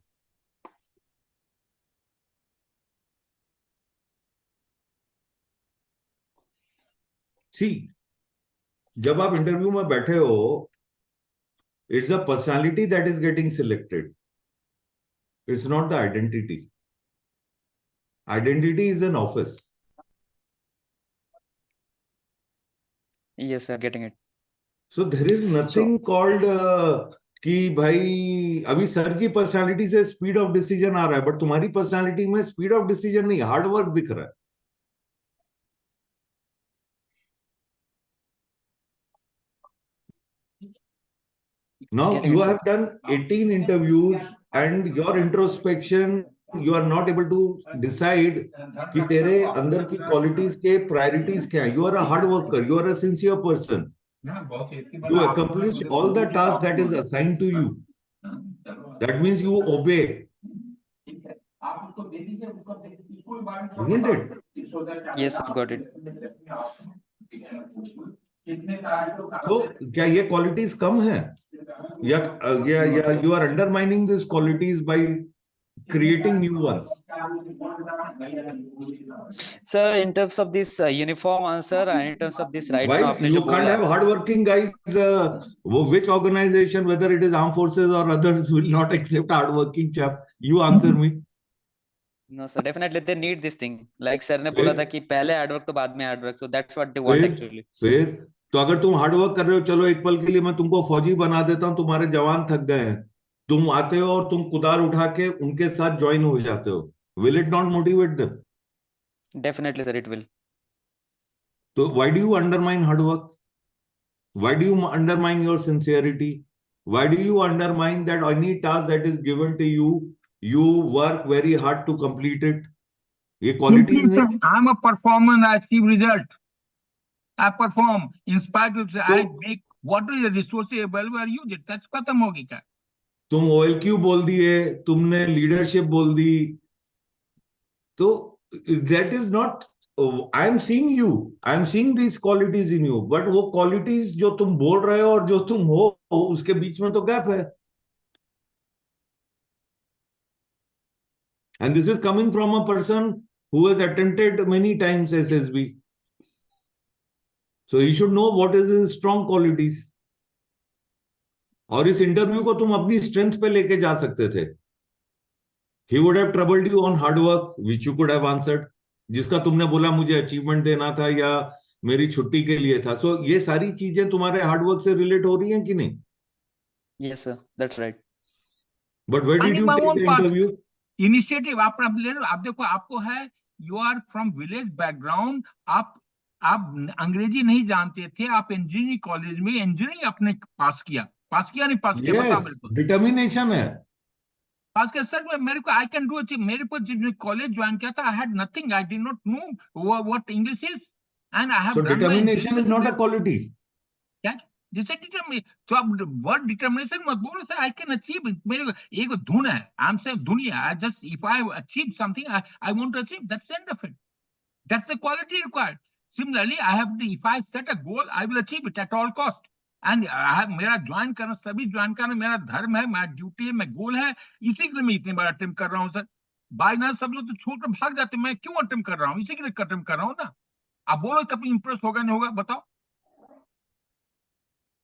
See, जब आप interview में बैठे हो, it's the personality that is getting selected. It's not the identity. Identity is an office. Yes, sir. Getting it. So there is nothing called कि भाई अभी sir की personality से स्पीड ऑफ डिसीजन आ रहा है, बट तुम्हारी पर्सनालिटी में speed of decision नहीं, हार्ड वर्क दिख रहा है. Now Getting you it, sir. have done 18 interviews and your introspection, you are not able to decide कि तेरे अंदर की क्वालिटीज के प्रायोरिटीज क्या है. You are a hard worker, you are a sincere person. You accomplish all the tasks that is assigned to you. That means you obey. Isn't it? Yes, sir. Got it. तो क्या ये qualities कम है, या you are undermining these qualities by creating new ones? Sir, in terms of this uniform answer and in terms of this right Why now, आपने you जो can't बोला, have hardworking guys? Which organization, whether it is armed forces or others, will not accept hardworking chap? You answer me. no sir, definitely they need this thing. Like sir ने बोला था कि पहले hard work तो बाद में hard work. So that's what they want actually. फिर तो अगर तुम हार्डवर्क कर रहे हो, चलो एक पल के लिए मैं तुमको फौजी बना देता हूँ, तुम्हारे जवान थक गए हैं, तुम आते हो और तुम कुदार उठा के उनके साथ ज्वाइन हो जाते हो. Will it not motivate them? Definitely sir, it will. So why do you undermine hard work? Why do you undermine your sincerity? Why do you undermine that any task that is given to you, you work very hard to complete it? ये qualities नहीं. I'm a performer, I achieve result. I perform in spite of I make what is the resource available, use it. That's खत्म होगी क्या? तुम OLQ बोल दिए, तुमने leadership बोल दी, तो that is not. I am seeing you, I am seeing these qualities in you, but वो qualities जो तुम बोल रहे हो और जो तुम हो उसके बीच में तो गैप है. And this is coming from a person who has attempted many times SSB. So he should know what is his strong qualities. और इस इंटरव्यू को तुम अपनी स्ट्रेंथ पे लेके जा सकते थे. He would have troubled you on hard work, which you could have answered. जिसका तुमने बोला मुझे अचीवमेंट देना था या मेरी छुट्टी के लिए था. सो ये सारी चीजें तुम्हारे हार्डवर्क से रिलेट हो रही हैं कि नहीं? Yes sir, that's right. But where did you take the interview? Initiative आप ले लो. आप देखो, आपको है, you are from village background, आप अंग्रेजी नहीं जानते थे, आप इंजीनियरिंग कॉलेज में इंजीनियरिंग आपने पास किया नहीं पास किया? बताओ मेरे को. डिटर्मिनेशन है. पास किया सर. मेरे को आई कैन डू इट. मेरे को जब कॉलेज ज्वाइन किया था, I had nothing, I did not know what English is, and I have so determination is not a quality. क्या जैसे तो आप वर्ड डिटर्मिनेशन मत बोलो सर. I can achieve. मेरे को एक धुन है, आई एम से दुनिया. I just if I achieve something, I want to achieve, that's end of it. That's the quality required. Similarly, I have to, if I set a goal, I will achieve it at all cost. And I have, मेरा join करना, सभी join करना मेरा धर्म है, मेरा duty है, मैं गोल है. इसी के लिए मैं इतनी बार अटेम्प्ट कर रहा हूँ सर. बाय ना सब लोग तो छोड़कर भाग जाते हैं. मैं क्यों अटेम्प्ट कर रहा हूँ? इसी के लिए अटेम्प्ट कर रहा हूँ ना. आप बोलो कभी इंप्रेस होगा नहीं होगा? बताओ.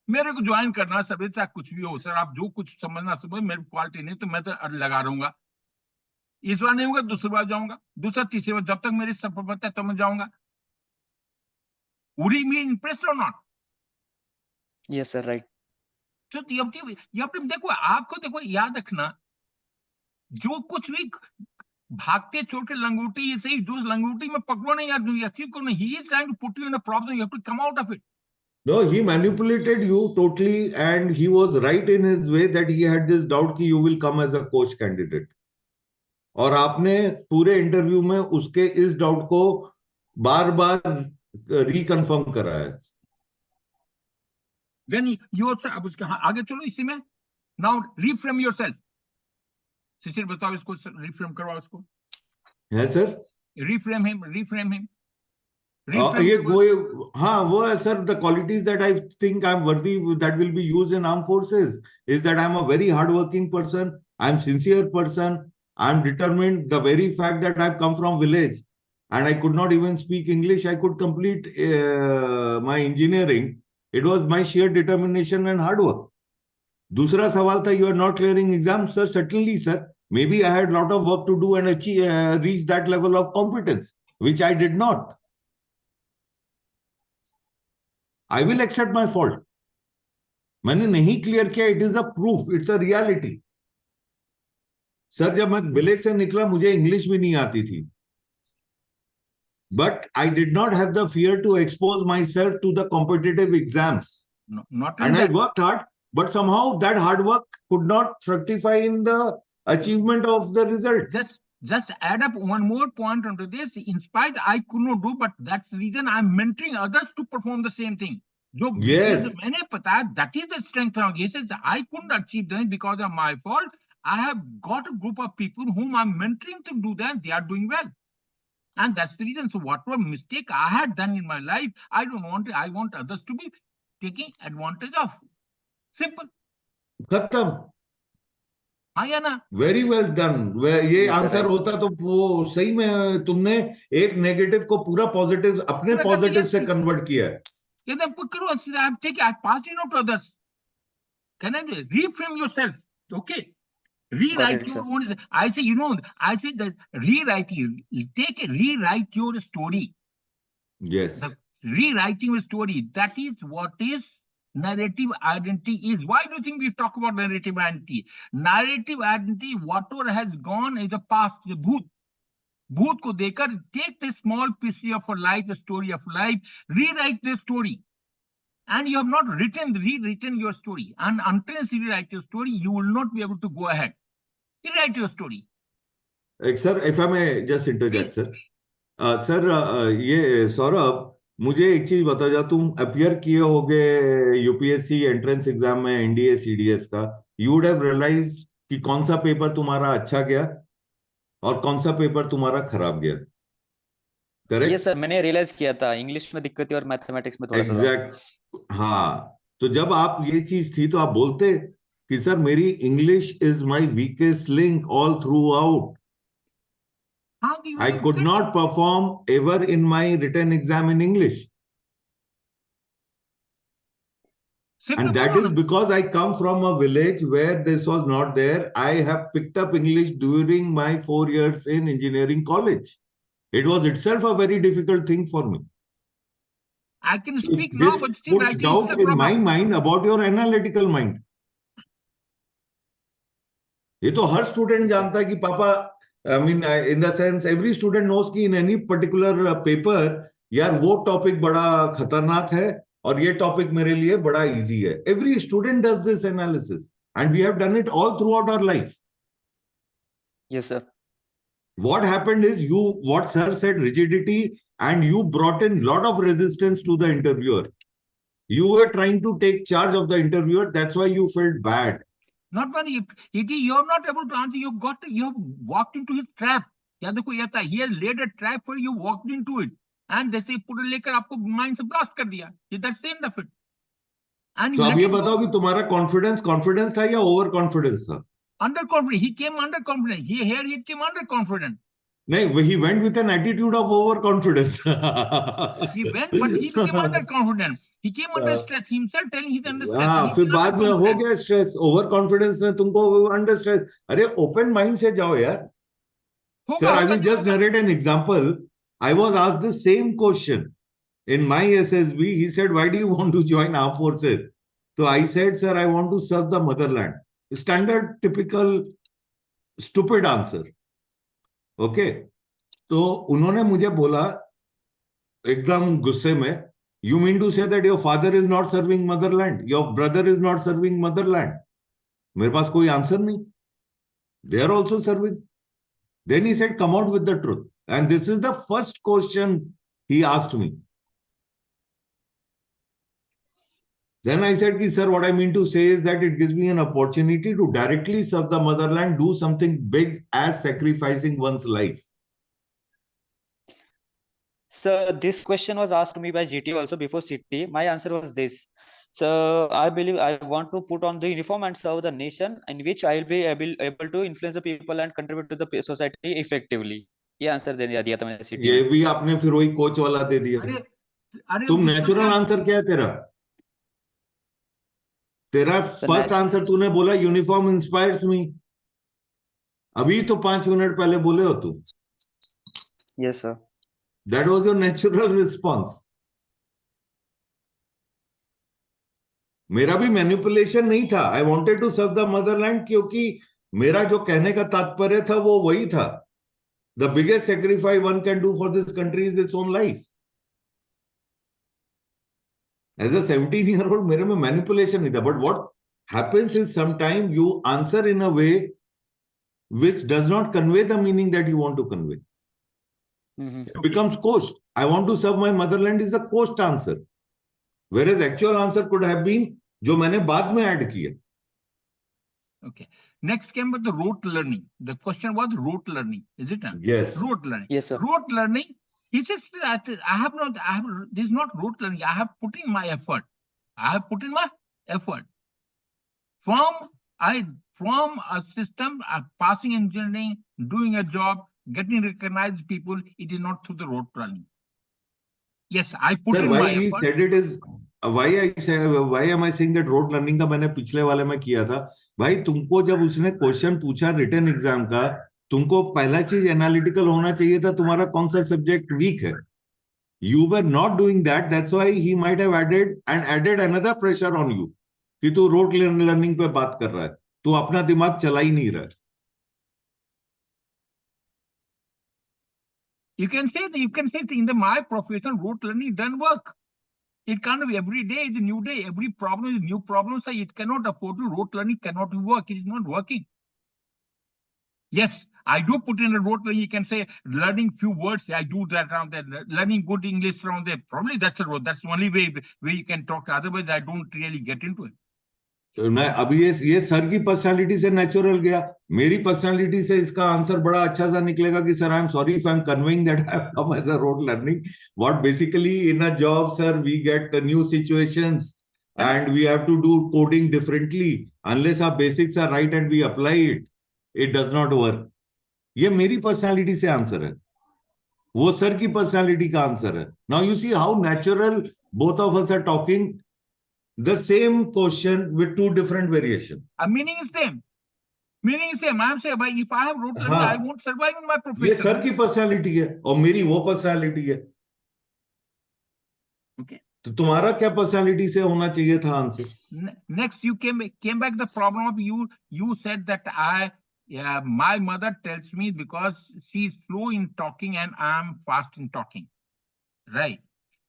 मेरे को ज्वाइन करना सभी, चाहे कुछ भी हो सर. आप जो कुछ समझना समझ, मेरी क्वालिटी नहीं तो मैं तो लगा रहूंगा. इस बार नहीं होगा, दूसरी बार जाऊंगा, दूसरा तीसरी बार, जब तक मेरी सफल पता है तो मैं जाऊंगा. Would he be impressed or not? Yes sir, right. So you have to देखो, आपको देखो याद रखना, जो कुछ भी भागते छोड़ के लंगोटी से ही, जो लंगोटी में पकड़ो नहीं यार, अचीव करो नहीं. He is trying to put you in a problem. You have to come out of it. No, he manipulated you totally, and he was right in his way that he had this doubt कि you will come as a coach candidate. और आपने पूरे interview में उसके इस doubt को बार बार reconfirm करा है. Then you also, अब उसके आगे चलो इसी में. Now reframe yourself. शिशिर बताओ इसको, reframe करवाओ इसको. है सर? Reframe him. ये हाँ वो है sir. The qualities that I think I'm worthy that will be used in armed forces is that I'm a very hardworking person. I'm sincere person. I'm determined. The very fact that I've come from village and I could not even speak English, I could complete my engineering. It was my sheer determination and hard work. दूसरा सवाल था, you are not clearing exams, sir. Certainly, sir. Maybe I had a lot of work to do and achieve, reach that level of competence, which I did not. I will accept my fault. मैंने नहीं clear किया. It is a proof. It's a reality. Sir जब मैं village से निकला मुझे English भी नहीं आती थी. But I did not have the fear to expose myself to the competitive exams. No, not and that. I worked hard, but somehow that hard work could not fructify in the achievement of the result. Just add up one more point onto this. In spite I could not do, but that's the reason I'm mentoring others to perform the same thing. Yes. मैंने पता, that is the strength of it. I couldn't achieve that because of my fault. I have got a group of people whom I'm mentoring to do that. They are doing well. And that's the reason. So whatever mistake I had done in my life, I don't want it. I want others to be taking advantage of. Simple. खत्म. हाँ या ना? Very well done. ये answer होता तो वो सही में तुमने एक नेगेटिव को पूरा पॉजिटिव अपने पॉजिटिव से कन्वर्ट किया है. I pass it on to others. Can I reframe yourself? Okay. Rewrite your own. I say, I say that rewrite your story. Yes. Rewriting your story. That is what is narrative identity is. Why do you think we talk about narrative identity? Narrative identity, whatever has gone is a past, the bhoot. Bhoot ko dekar, take the small piece of a life, a story of life, rewrite the story. And you have not rewritten your story. And until you rewrite your story, you will not be able to go ahead. Rewrite your story. Sir, if I may just interject, sir. Sir, ये सौरभ, मुझे एक चीज बता जा. तुम appear किए होगे UPSC entrance exam में एनडीए सीडीएस का. यू वुड हैव रियलाइज कि कौन सा पेपर तुम्हारा अच्छा गया और कौन सा पेपर तुम्हारा खराब गया. करेक्ट? यस सर, मैंने रियलाइज किया था इंग्लिश में दिक्कत थी और मैथमेटिक्स में थोड़ा सा. एग्जैक्ट. हाँ, तो जब आप ये चीज थी तो आप बोलते कि सर मेरी English is my weakest link all through out. I could not perform ever in my written exam in English. And that is because I come from a village where this was not there. I have picked up English during my 4 years in engineering college. It was itself a very difficult thing for me. I can speak now, but still puts doubt in my mind about your analytical mind. ये तो हर student जानता है कि पापा, I mean, in the sense, every student knows कि in any particular paper, यार वो topic बड़ा खतरनाक है और ये टॉपिक मेरे लिए बड़ा इजी है. Every student does this analysis, and we have done it all throughout our life. Yes, sir. What happened is what sir said, rigidity, and you brought in lot of resistance to the interviewer. You were trying to take charge of the interviewer. That's why you felt bad. Not only you're not able to answer. You have walked into his trap. या देखो ये था, he has laid a trap for you, walked into it, and जैसे पूरे लेकर आपको mind से blast कर दिया. That's the end of it. तो अब ये बताओ कि तुम्हारा कॉन्फिडेंस था या ओवर कॉन्फिडेंस था? Under confident. He came under confident. He came under confident. नहीं, he went with an attitude of overconfidence. He went, but he became underconfident. He came under stress himself, telling he's under stress. हाँ, फिर बाद में हो गया stress. Over confidence ने तुमको under stress. अरे ओपन माइंड से जाओ यार. Sir, I will just narrate an example. I was asked the same question in my SSB. He said, "Why do you want to join armed forces?" So I said, "Sir, I want to serve the motherland." Standard, typical, stupid answer. Okay. तो उन्होंने मुझे बोला एकदम गुस्से में, "You mean to say that your father is not serving motherland? Your brother is not serving motherland?" मेरे पास कोई answer नहीं. They are also serving. Then he said, come out with the truth. And this is the first question he asked me. Then I said, sir, what I mean to say is that it gives me an opportunity to directly serve the motherland, do something big as sacrificing one's life. So this question was asked to me by GT also before CT. My answer was this. So I believe I want to put on the uniform and serve the nation, in which I will be able to influence the people and contribute to the society effectively. ये answer दे दिया था मैंने CT ये में. भी आपने फिर वही कोच वाला दे दिया. तुम नेचुरल आंसर क्या है तेरा? तेरा फर्स्ट आंसर तूने बोला यूनिफॉर्म इंस्पायर्स मी. अभी तो 5 मिनट पहले बोले हो तू. Yes, sir. That was your natural response. मेरा भी मैनिपुलेशन नहीं था. I wanted to serve the motherland क्योंकि मेरा जो कहने का तात्पर्य था वो वही था. The biggest sacrifice one can do for this country is its own life. As a 17-year-old, मेरे में manipulation नहीं था. But what happens is sometimes you answer in a way which does not convey the meaning that you want to convey. It becomes coached. I want to serve my motherland is a coached answer. Whereas actual answer could have been जो मैंने बाद में add किया. Okay. Next came with the rote learning. The question was rote learning. Is it? Yes. Rote learning. Yes, sir. Rote learning. He says, this is not rote learning. I have put in my effort. From a system, passing engineering, doing a job, getting recognized people, it is not through the rote learning. Yes, I put in my effort. Said it is why am I saying that rote learning का मैंने पिछले वाले में किया था. भाई तुमको जब उसने क्वेश्चन पूछा रिटन एग्जाम का, तुमको पहला चीज एनालिटिकल होना चाहिए था. तुम्हारा कौन सा सब्जेक्ट वीक है. You were not doing that. That's why he might have added another pressure on you कि तू रोट लर्निंग पे बात कर रहा है. तू अपना दिमाग चला ही नहीं रहा है. You can say in my profession, rote learning doesn't work. It can't be. Every day is a new day. Every problem is a new problem. So it cannot afford to. Rote learning cannot work. It is not working. Yes, I do put in a rote learning. You can say learning few words. I do that around there. Learning good English around there. Probably that's a rote. That's the only way you can talk. Otherwise, I don't really get into it. मैं अभी ये sir की personality से natural गया. मेरी personality से इसका answer बड़ा अच्छा सा निकलेगा कि sir I am sorry if I am conveying that I have come as a road learning. What basically in a job sir we get new situations and we have to do coding differently. Unless our basics are right and we apply it, it does not work. ये मेरी personality से answer है, वो sir की personality का answer है. Now you see how natural both of us are talking. The same question with two different variations. Meaning is same. I am saying, if I have rote learning, I won't survive in my profession. ये sir की personality है और मेरी वो personality है. Okay. तो तुम्हारा क्या पर्सनालिटी से होना चाहिए था answer. Next, you came back the problem of you said that my mother tells me because she is slow in talking and I am fast in talking. Right.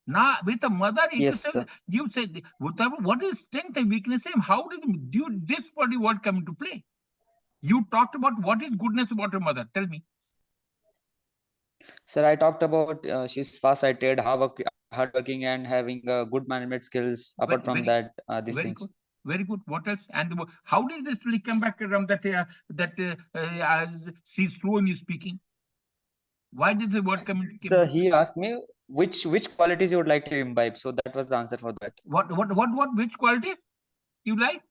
Now, with a mother, you said, what is strength and weakness? How did this body word come into play? You talked about what is goodness about your mother. Tell me. Sir, I talked about she's fast-sighted, hardworking, and having good management skills. Apart from that, these things. Good. Very good. What else? And how did this really come back around that she's slow in speaking? Why did the word come into? Sir, he asked me which qualities you would like to imbibe. So that was the answer for that. Which quality you like?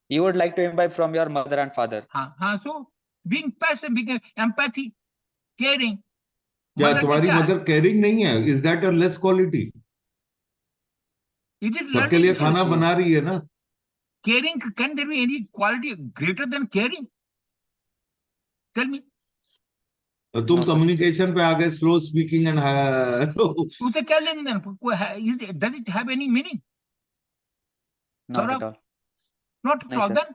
You would like to imbibe from your mother and father. So being patient, being empathy, caring. क्या तुम्हारी mother caring नहीं है? Is that a less quality? Is it सबके लिए खाना बना रही है ना? Caring, can there be any quality greater than caring? Tell me. तुम कम्युनिकेशन पे आ गए, स्लो स्पीकिंग एंड उसे क्या लेना है? Does it have any meaning? Not at all. Not at all. Then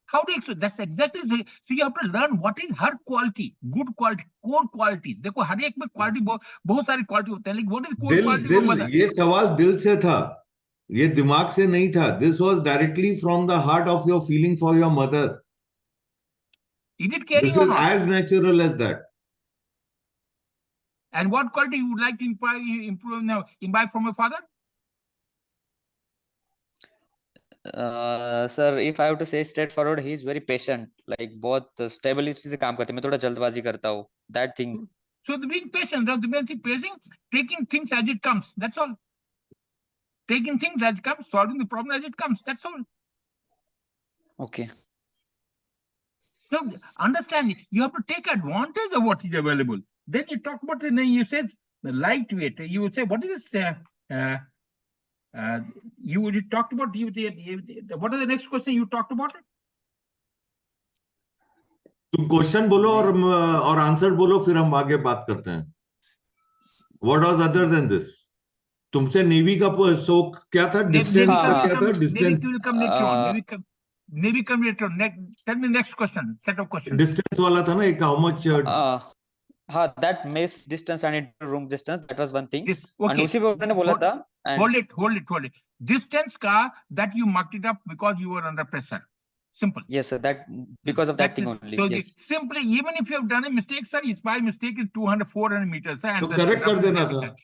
how do you? That's exactly. So you have to learn what is her quality, good quality, core qualities. देखो हर एक में quality बहुत सारी quality होते हैं, लेकिन what is core quality? ये सवाल दिल से था, ये दिमाग से नहीं था. This was directly from the heart of your feeling for your mother. Is it caring This or is not? as natural as that. And what quality you would like to imbibe from your father? Sir, if I have to say straightforward, he is very patient. Like बहुत stability से काम करते हैं. मैं थोड़ा जल्दबाजी करता हूँ. That thing. So the being patient, the being patient, taking things as it comes. That's all. Taking things as it comes, solving the problem as it comes. That's all. Okay. So understand, you have to take advantage of what is available. Then you talk about the you said the lightweight. You would say, what is this? You talked about what is the next question you talked about? तुम question बोलो और answer बोलो, फिर हम आगे बात करते हैं. What was other than this? तुमसे नेवी का क्या था? डिस्टेंस का क्या था? Distance. Navy will come later on. Navy come later on. Tell me next question. Set of questions. Distance वाला था ना एक, how much? That mess distance and room distance, that was one thing. Okay. And उसी पे उन्होंने बोला था. Hold it. Distance का that you marked it up because you were under pressure. Simple. Yes, sir. That because of that thing only. So yes. Simply, even if you have done a mistake, sir, is by mistake is 200-400 meters. तो correct कर देना था.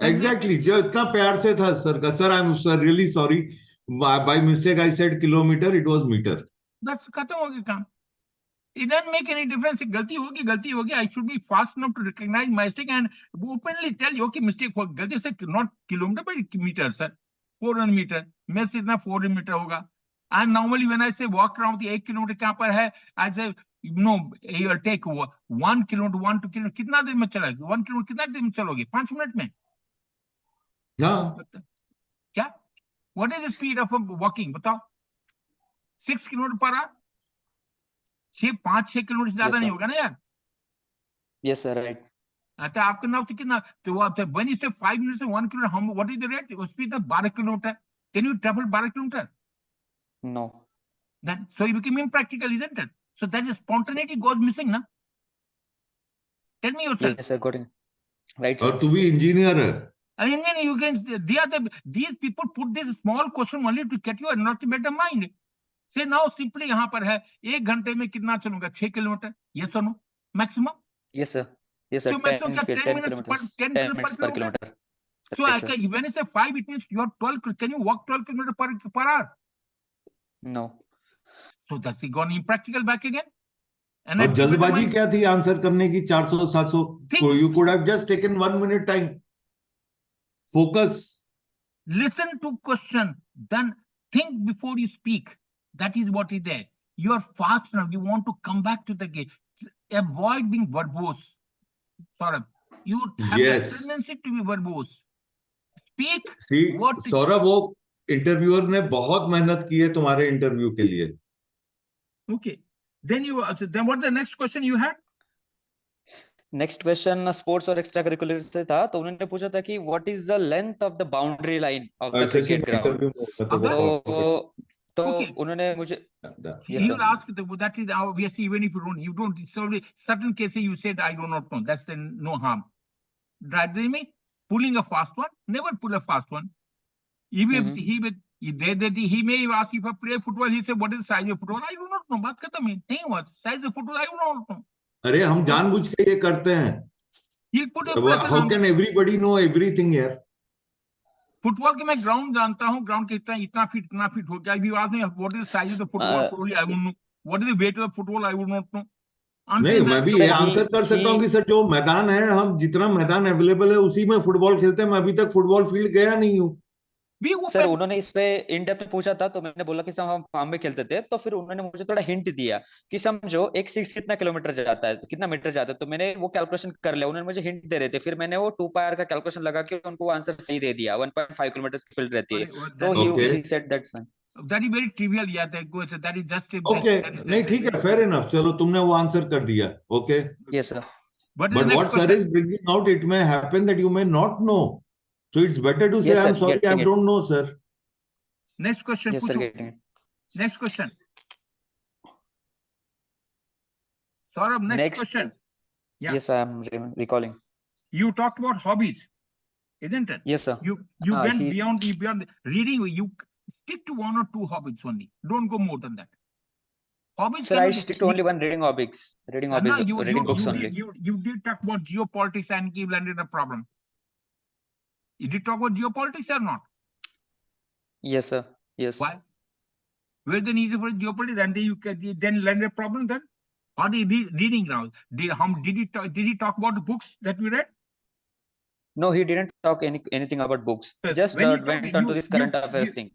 Exactly. जो इतना प्यार से था sir का, sir, I'm really sorry. By mistake I said kilometer, it was meter. बस खत्म हो गया काम. It doesn't make any difference. गलती होगी. I should be fast enough to recognize my mistake and openly tell you, okay, mistake हो गलती से, not kilometer but meter, sir. 400 meter. मैं से इतना 400 meter होगा. And normally when I say walk around the 1 kilometer कहाँ पर है, I say, you'll take 1 kilometer, 1 2 kilometer. कितना देर में चलोगे? 1 kilometer कितना देर में चलोगे? 5 minutes में? क्या? What is the speed of walking? बताओ. 6 kilometer per hour? 5-6 किलोमीटर से ज्यादा नहीं होगा ना यार. Yes sir, right. तो आपके नाम तो कितना, तो when you say 5 minutes से 1 kilometer, what is the rate? Speed of 12 kilometer. Can you travel 12 kilometer? No. Then so you become impractical, isn't it? So that is spontaneity goes missing, na? Tell me yourself. Yes sir, got it. Right. और तू भी engineer है. And then you can, these people put this small question only to get you a not better mind. Say now simply यहाँ पर है 1 घंटे में कितना चलूंगा? 6 kilometre. Yes or no? Maximum. Yes sir. Yes sir. So maximum 10 minutes per kilometer. So when I say 5, it means you are 12. Can you walk 12 kilometers per hour? No. So that's gone impractical back again. And और जल्दबाजी क्या थी answer करने की? 400-700. You could have just taken 1 minute time. Focus. Listen to question, then think before you speak. That is what is there. You are fast now. You want to come back to the game. Avoid being verbose. Saurabh, you have the tendency to be verbose. Speak. See, Saurabh, वो interviewer ने बहुत मेहनत की है तुम्हारे interview के लिए. Okay. Then what the next question you had? Next question sports और एक्स्ट्रा करिकुलर से था. तो उन्होंने पूछा था कि what is the length of the boundary line of the cricket ground. तो उन्होंने मुझे you ask that is obviously, even if you don't certain cases you said I do not know, that's the no harm. That they mean pulling a fast one, never pull a fast one. Even if he may ask you for play football, he said what is the size of football? I do not know. बात खत्म है. नहीं हुआ size of football, I do not know. अरे हम जानबूझ के ये करते हैं. He'll put a pressure. How can everybody know everything here? Football के मैं ग्राउंड जानता हूँ. ग्राउंड के इतना फीट हो गया. If you ask me what is the size of the football, probably I won't know. What is the weight of the football, I would not know. नहीं, मैं भी ये आंसर कर सकता हूँ कि सर जो मैदान है, हम जितना मैदान अवेलेबल है उसी में फुटबॉल खेलते हैं. मैं अभी तक फुटबॉल फील्ड गया नहीं हूँ. सर उन्होंने इस पे इन डेप्थ में पूछा था. तो मैंने बोला कि सर हम फार्म में खेलते थे. तो फिर उन्होंने मुझे थोड़ा हिंट दिया कि समझो एक 6 कितना किलोमीटर जाता है, तो कितना मीटर जाता है. तो मैंने वो कैलकुलेशन कर लिया. उन्होंने मुझे हिंट दे रहे थे. फिर मैंने वो 2πr का कैलकुलेशन लगा के उनको आंसर सही दे दिया. 1.5 किलोमीटर की फील्ड रहती है. तो he said that's fine. That is very trivial. Yeah, that is just okay. नहीं ठीक है, fair enough. चलो तुमने वो आंसर कर दिया. Okay. Yes sir. But what sir is bringing out, it may happen that you may not know. So it's better to say I'm sorry, I don't know, sir. Next question. Yes, sir, next question. Saurabh, next question. Yeah. Yes, I am recalling. You talked about hobbies, isn't it? Yes, sir. You went beyond reading. You stick to 1 or 2 hobbies only. Don't go more than that. Hobbies Sir, I cannot stick to only one reading hobbies. Reading No, hobbies, reading books only. you did talk about geopolitics and give landed a problem. You did talk about geopolitics or not? Yes, sir. Yes. Why? Where then easy for geopolitics, and then you can then land a problem then? How do you reading now? Did he talk about the books that we read? No, he didn't talk anything about books. He just When he went on to this current affairs thing.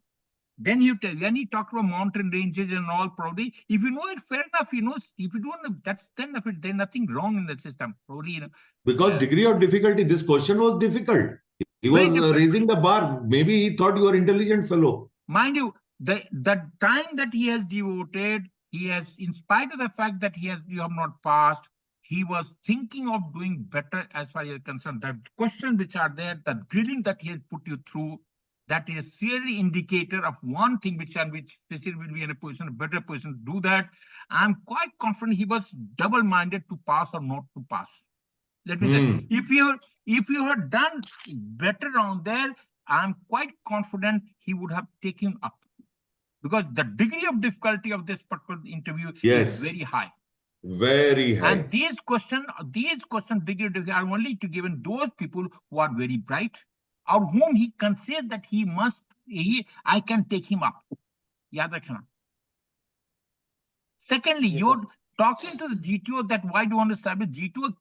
Then when he talked about mountain ranges and all, probably, if you know it, fair enough, you know, if you don't know, that's then of it, there's nothing wrong in that system, probably, you know. Because degree of difficulty, this question was difficult. He was raising the bar. Maybe he thought you were intelligent fellow. Mind you, the time that he has devoted, he has, in spite of the fact that you have not passed, he was thinking of doing better as far as you're concerned. The questions which are there, the grilling that he has put you through, that is clearly indicator of one thing which will be in a better position to do that. I'm quite confident he was double-minded to pass or not to pass. Let me say, if you had done better on there, I'm quite confident he would have taken up, because the degree of difficulty of this particular interview is very high. Very high. And these questions degree are only to given those people who are very bright, or whom he considers that I can take him up. Yaad rakhna. Secondly, Yes, you're talking to the GTO that why do you want to establish GTO?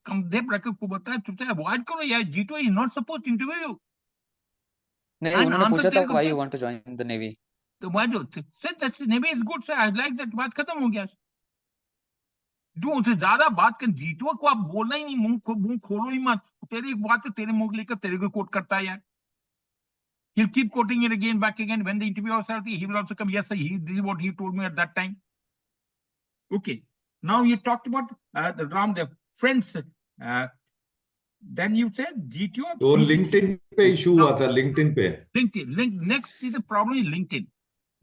Avoid karo, yeah, GTO is not supposed to interview you. No, उन्होंने पूछा था why you want to join the Navy. So why do you say that Navy is good, sir? I like that. बात खत्म हो गया. Do उनसे ज़्यादा बात कर, GTO को आप बोलना ही नहीं, मुंह खोलो ही मत. तेरी एक बात तो तेरे मुंह लेकर तेरे को कोट करता है यार. He'll keep quoting it again, back again. When the interview was started, he will also come. Yes, sir, this is what he told me at that time. Okay. Now you talked about the friends. Then you said GTO. तो LinkedIn पे issue हुआ था, LinkedIn पे. Next is the problem is LinkedIn.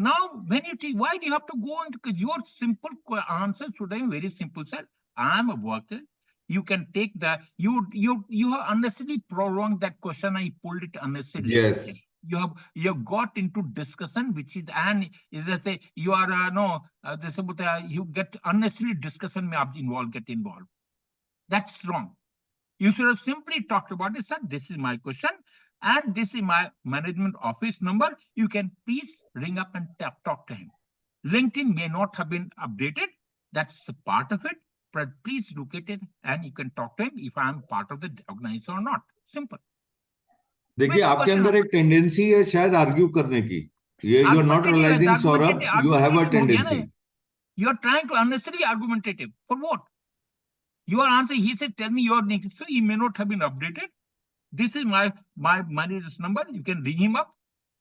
Now, when you why do you have to go into, because your simple answer should be very simple, sir. I'm a worker. You can take the you have unnecessarily prolonged that question. I pulled it unnecessarily. Yes. You have got into discussion, which is, and is I say you are you get unnecessary discussion get involved. That's wrong. You should have simply talked about it, sir. This is my question, and this is my management office number. You can please ring up and talk to him. LinkedIn may not have been updated. That's a part of it. But please look at it and you can talk to him if I am part of the organization or not. Simple. देखिए आपके अंदर एक tendency है शायद argue करने की. You are not realizing, Saurabh, you have a tendency. You are trying to unnecessarily argumentative. For what? Your answer, he said, tell me your name. So he may not have been updated. This is my manager's number. You can ring him up.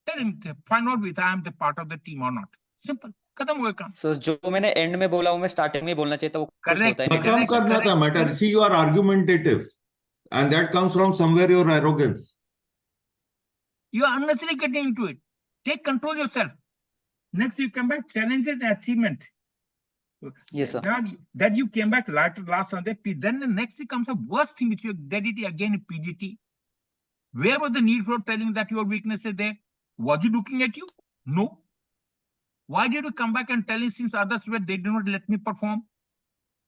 Tell him, find out if I am the part of the team or not. Simple. खत्म हुआ काम. So जो मैंने end में बोला हूँ मैं starting में बोलना चाहिए था वो कुछ होता है नहीं. खत्म करना था matter. See, you are argumentative, and that comes from somewhere your arrogance. You are unnecessarily getting into it. Take control yourself. Next, you come back, challenges and achievement. Yes, sir. That you came back last on that. Then the next comes a worst thing which you did it again in PGT. Where was the need for telling that your weakness is there? Was he looking at you? No. Why did you come back and telling since others were they did not let me perform?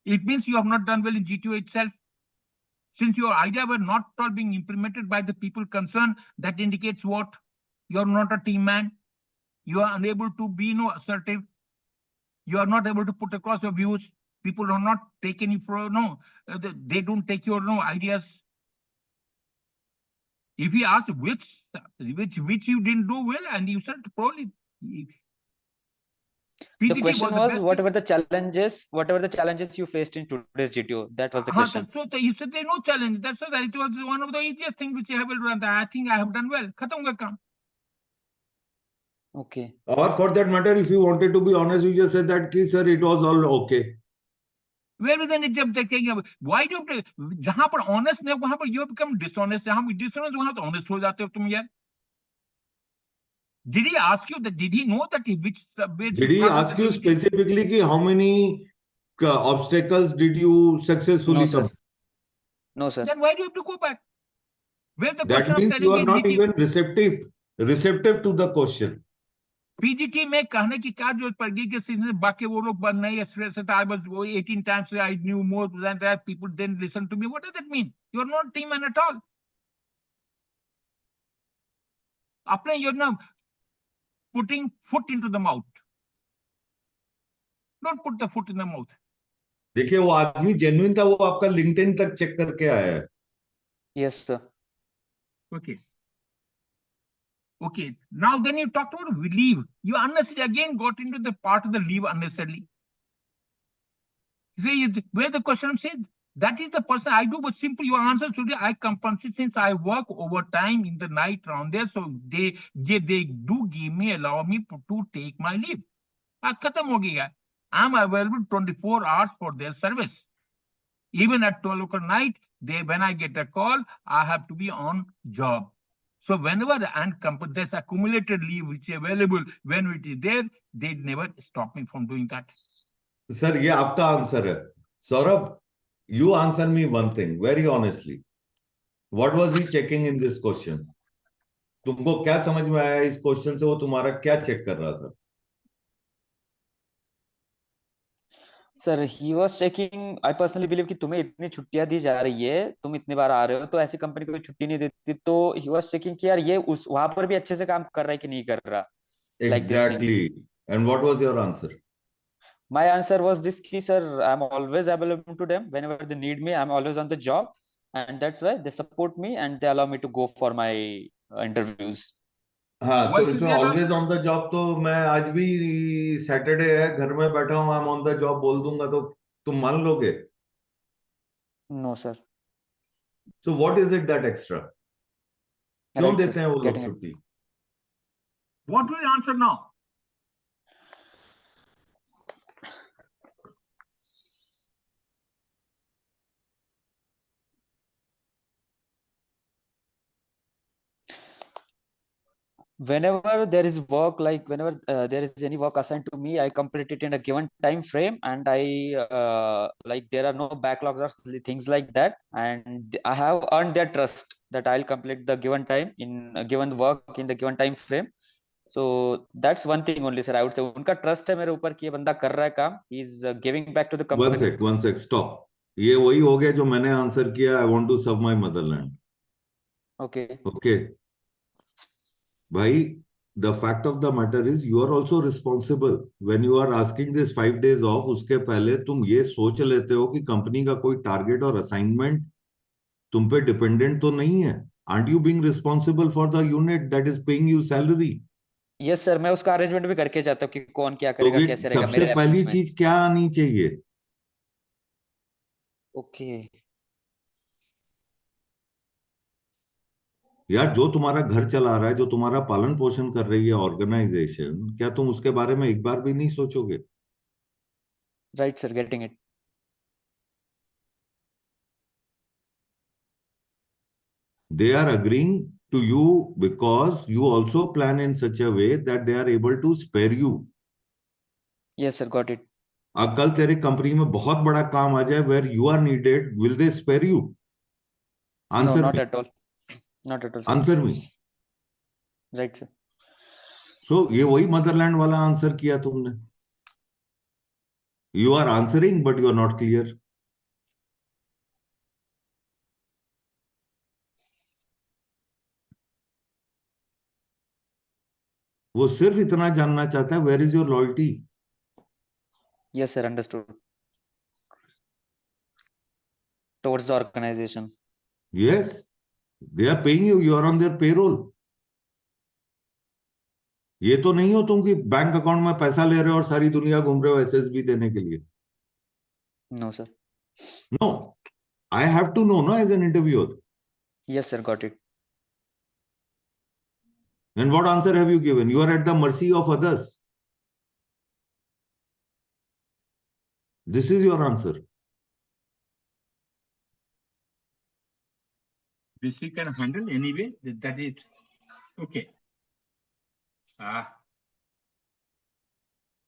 It means you have not done well in GTO itself. Since your idea were not all being implemented by the people concerned, that indicates what? You are not a team man. You are unable to be assertive. You are not able to put across your views. People are not taking you for they don't take your ideas. If he asks which you didn't do well, and you said probably. The question was whatever the challenges you faced in today's GTO. That was the question. So you said there no challenge. That's why it was one of the easiest things which I have done. I think I have done well. Khatam hua kaam. Okay. Or for that matter, if you wanted to be honest, you just said that, sir, it was all okay. Where is any taking? Why do you? जहाँ पर honest नहीं वहाँ पर you become dishonest. जहाँ पर dishonest वहाँ तो honest हो जाते हो तुम यार. Did he ask you that? Did he know that Did he ask you specifically ki how many obstacles did you successfully come? No, sir. Then why do you have to go back? Where the that means you are not even receptive to the question. PGT में कहने की क्या जरूरत पड़ेगी कि बाकी वो लोग बन नहीं I was 18 times I knew more than that people didn't listen to me. What does that mean? You are not team man at all. अपने you're not putting foot into the mouth. Don't put the foot in the mouth. देखिए वो आदमी genuine था, वो आपका LinkedIn तक check करके आया है. Yes, sir. Okay. Okay. Now then you talked about leave. You unnecessarily again got into the part of the leave unnecessarily. See, where the question said, that is the person I do, but simple your answer should be I compensate since I work overtime in the night around there. So they do give me, allow me to take my leave. Khatam ho gaya. I'm available 24 hours for their service. Even at 12 o'clock night, when I get a call, I have to be on job. So whenever there's accumulated leave which is available, when it is there, they never stop me from doing that. Sir ये आपका answer है. Saurabh, you answer me one thing very honestly. What was he checking in this question? तुमको क्या समझ में आया इस question से? वो तुम्हारा क्या चेक कर रहा था? Sir he was checking, I personally believe कि तुम्हें इतनी छुट्टियां दी जा रही है, तुम इतने बार आ रहे हो, तो ऐसी कंपनी कोई छुट्टी नहीं देती. तो ही वाज चेकिंग कि यार ये उस वहां पर भी अच्छे से काम कर रहा है कि नहीं कर रहा. Like these things. Exactly. And what was your answer? My answer was this कि sir, I'm always available to them whenever they need me. I'm always on the job, and that's why they support me and they allow me to go for my interviews. हाँ, Why तो should इसमें they allow always you? On the job, तो मैं आज भी Saturday है, घर में बैठा हूँ, I am on the job बोल दूंगा तो तुम मान लोगे? No, sir. So what is it that extra? क्यों Right, sir. देते हैं वो लोग Getting it. छुट्टी? What will you answer now? Whenever there is work, like whenever there is any work assigned to me, I complete it in a given time frame, and I like there are no backlogs or things like that, and I have earned their trust that I'll complete the given time in a given work in the given time frame. So that's one thing only, sir. I would say उनका trust है मेरे ऊपर कि ये बंदा कर रहा है काम. He is giving back to the company. One sec stop. ये वही हो गया जो मैंने आंसर किया, I want to serve my motherland. Okay. Okay भाई, the fact of the matter is you are also responsible when you are asking this 5 days off. उसके पहले तुम ये सोच लेते हो कि कंपनी का कोई टारगेट और असाइनमेंट तुम पे डिपेंडेंट तो नहीं है. aren't you being responsible for the unit that is paying you salary? Yes, sir. मैं उसका अरेंजमेंट भी करके जाता हूँ कि कौन क्या तो करेगा, ये कैसे रहेगा सबसे मेरे पहली एब्सेंस में. चीज क्या आनी चाहिए? Okay. यार, जो तुम्हारा घर चला रहा है, जो तुम्हारा पालन पोषण कर रही है ऑर्गेनाइजेशन, क्या तुम उसके बारे में एक बार भी नहीं सोचोगे? Right, sir. Getting it. They are agreeing to you because you also plan in such a way that they are able to spare you. Yes, sir. Got it. अब कल तेरे कंपनी में बहुत बड़ा काम आ जाए where you are needed, will they spare you? No, Answer not me. at all. Not at all, sir. Answer me. Right, sir. So ये वही मदरलैंड वाला आंसर किया तुमने. You are answering but you are not clear. वो सिर्फ इतना जानना चाहता है, where is your loyalty? Yes, sir. Understood. Towards the organization. Yes, they are paying you, you are on their payroll. ये तो नहीं हो तुम कि बैंक अकाउंट में पैसा ले रहे हो और सारी दुनिया घूम रहे हो एसएसबी देने के लिए. No, sir. No, I have to know, no, as an interviewer. Yes, sir. Got it. And what answer have you given? You are at the mercy of others. This is your answer. This you can handle anyway. That is okay.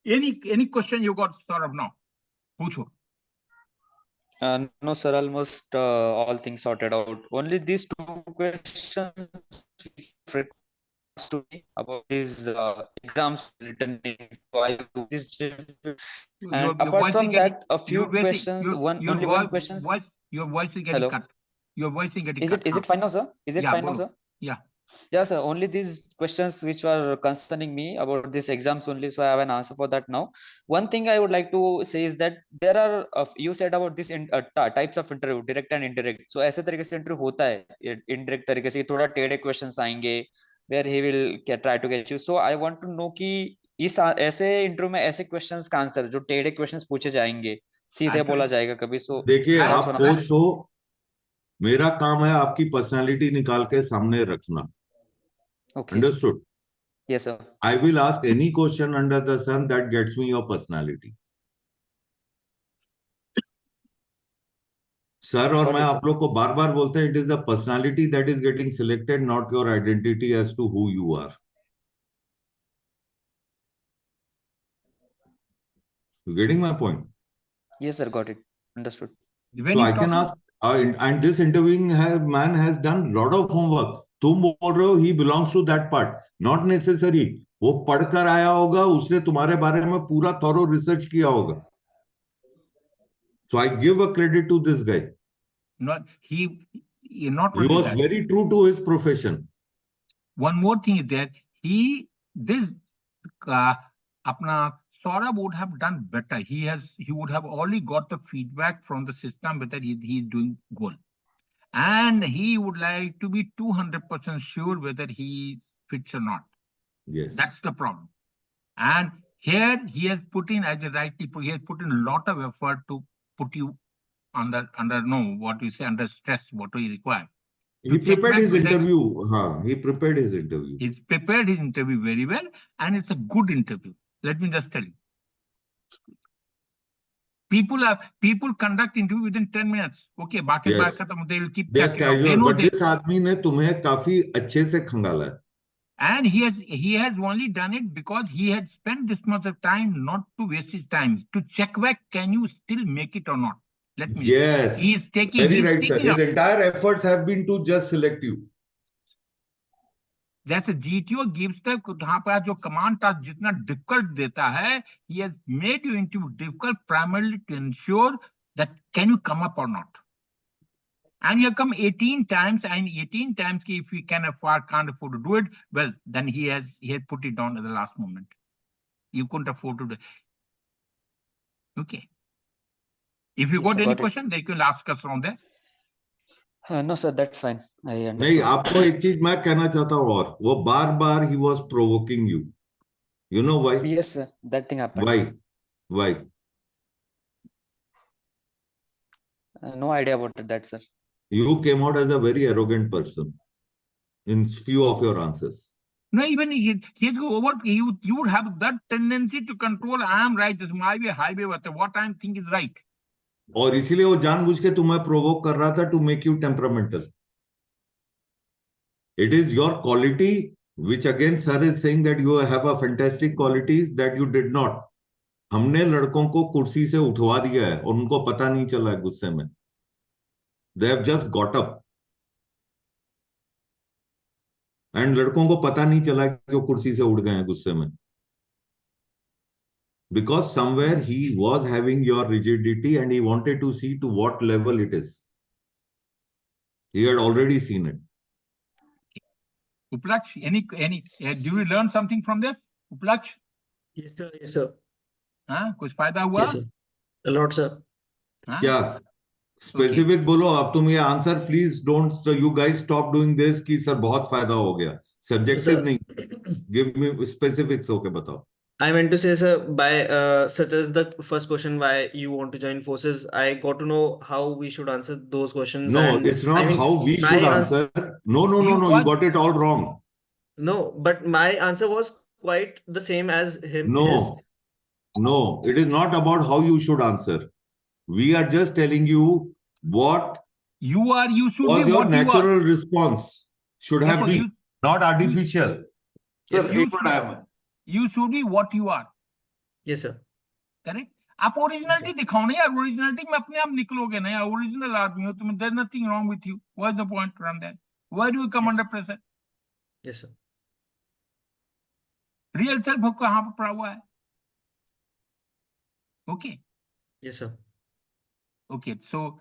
Any question you got, Saurabh, now? Pucho. No, sir. Almost all things sorted out. Only these two questions. asked to me about these exams written in this, and Your apart voice is from getting, that, a few questions, only one questions. your voice is getting Hello, cut. Your voice is getting is cut it now. fine now, sir? Is it Yeah, fine now, bolo. sir? Yeah. Yeah, sir. Only these questions which were concerning me about these exams only, so I have an answer for that now. One thing I would like to say is that there are you said about this types of interview, direct and indirect. So ऐसे तरीके से interview होता है indirect तरीके से, थोड़ा टेढ़े questions आएंगे where he will try to get you. So I want to know कि इस ऐसे इंटरव्यू में ऐसे questions का आंसर जो टेढ़े questions पूछे जाएंगे, सीधे बोला जाएगा कभी, so देखिए, that's आप one of the- कोच हो, मेरा काम है आपकी पर्सनालिटी निकाल के सामने रखना. Okay. Understood? Yes, sir. I will ask any question under the sun that gets me your personality. Sir, और मैं आप लोग को बार बार बोलते हैं, it is the personality that is getting selected, not your identity as to who you are. Getting my point? Yes, sir. Got it. Understood. So I can ask, and this interviewing man has done lot of homework. तुम बोल रहे हो he belongs to that part. Not necessary. वो पढ़कर आया होगा, उसने तुम्हारे बारे में पूरा thorough research किया होगा. So I give a credit to this guy. He was very true to his profession. One more thing is that apna Saurabh would have done better. He would have only got the feedback from the system whether he is doing good, and he would like to be 200% sure whether he fits or not. Yes, that's the problem. And here he has put in, as rightly put, he has put in a lot of effort to put you under stress, what we require. He prepared his interview. He prepared his interview. He's prepared his interview very well, and it's a good interview. Let me just tell you. People conduct interview within 10 minutes. Okay, Yes. they will keep They are checking out. casual, but this आदमी ने तुम्हें काफी अच्छे से खंगाला है. And he has only done it because he had spent this much of time not to waste his time to check back, can you still make it or not? Let me. Yes. He is taking. Very right, sir. His entire efforts have been to just select you. जैसे GTO gives the यहाँ पर जो command task जितना difficult देता है, he has made you into difficult primarily to ensure that can you come up or not. And you have come 18 times, and 18 times if we can't afford to do it, well, then he had put it down at the last moment. You couldn't afford to do it. Okay. If you got any question, they can ask us from there. No, sir, that's fine. I understand. नहीं, आपको एक चीज मैं कहना चाहता हूँ, और वो बार-बार he was provoking you. You know why? Yes, sir. That thing happened. Why? No idea about that, sir. You came out as a very arrogant person in few of your answers. No, even you would have that tendency to control. I am right. This is my way, highway. What I think is right. और इसीलिए वो जानबूझ के तुम्हें provoke कर रहा था to make you temperamental. It is your quality, which again sir is saying that you have a fantastic qualities that you did not. हमने लड़कों को कुर्सी से उठवा दिया है और उनको पता नहीं चला है गुस्से में. They have just got up. And लड़कों को पता नहीं चला कि वो कुर्सी से उठ गए हैं गुस्से में. Because somewhere he was having your rigidity and he wanted to see to what level it is. He had already seen it. Uplaksh, do we learn something from this? Uplaksh? Yes, sir. Yes, sir. कुछ फायदा हुआ? Yes, sir. A lot, sir. क्या? Specific बोलो. अब तुम ये answer please don't. So you guys stop doing this कि sir बहुत फायदा हो गया. Subjective नहीं. Give me specifics. Okay, बताओ. I meant to say, sir, by such as the first question, why you want to join forces, I got to know how we should answer those questions. No, and it's not how we should answer. No. You got it all wrong. No, but my answer was quite the same as him. No, it is not about how you should answer. We are just telling you what you are. You should was be your what natural response should have been, not artificial. Yes, sir. You should be what you are. Yes, sir. Correct. आप originality दिखाओ ना यार. Originality में अपने आप निकलोगे ना यार. ओरिजिनल आदमी हो तुम. There's nothing wrong with you. What's the point from that? Why do you come under pressure? Yes, sir. Real self कहाँ पर पड़ा हुआ है? Okay Yes, sir. ओके, सो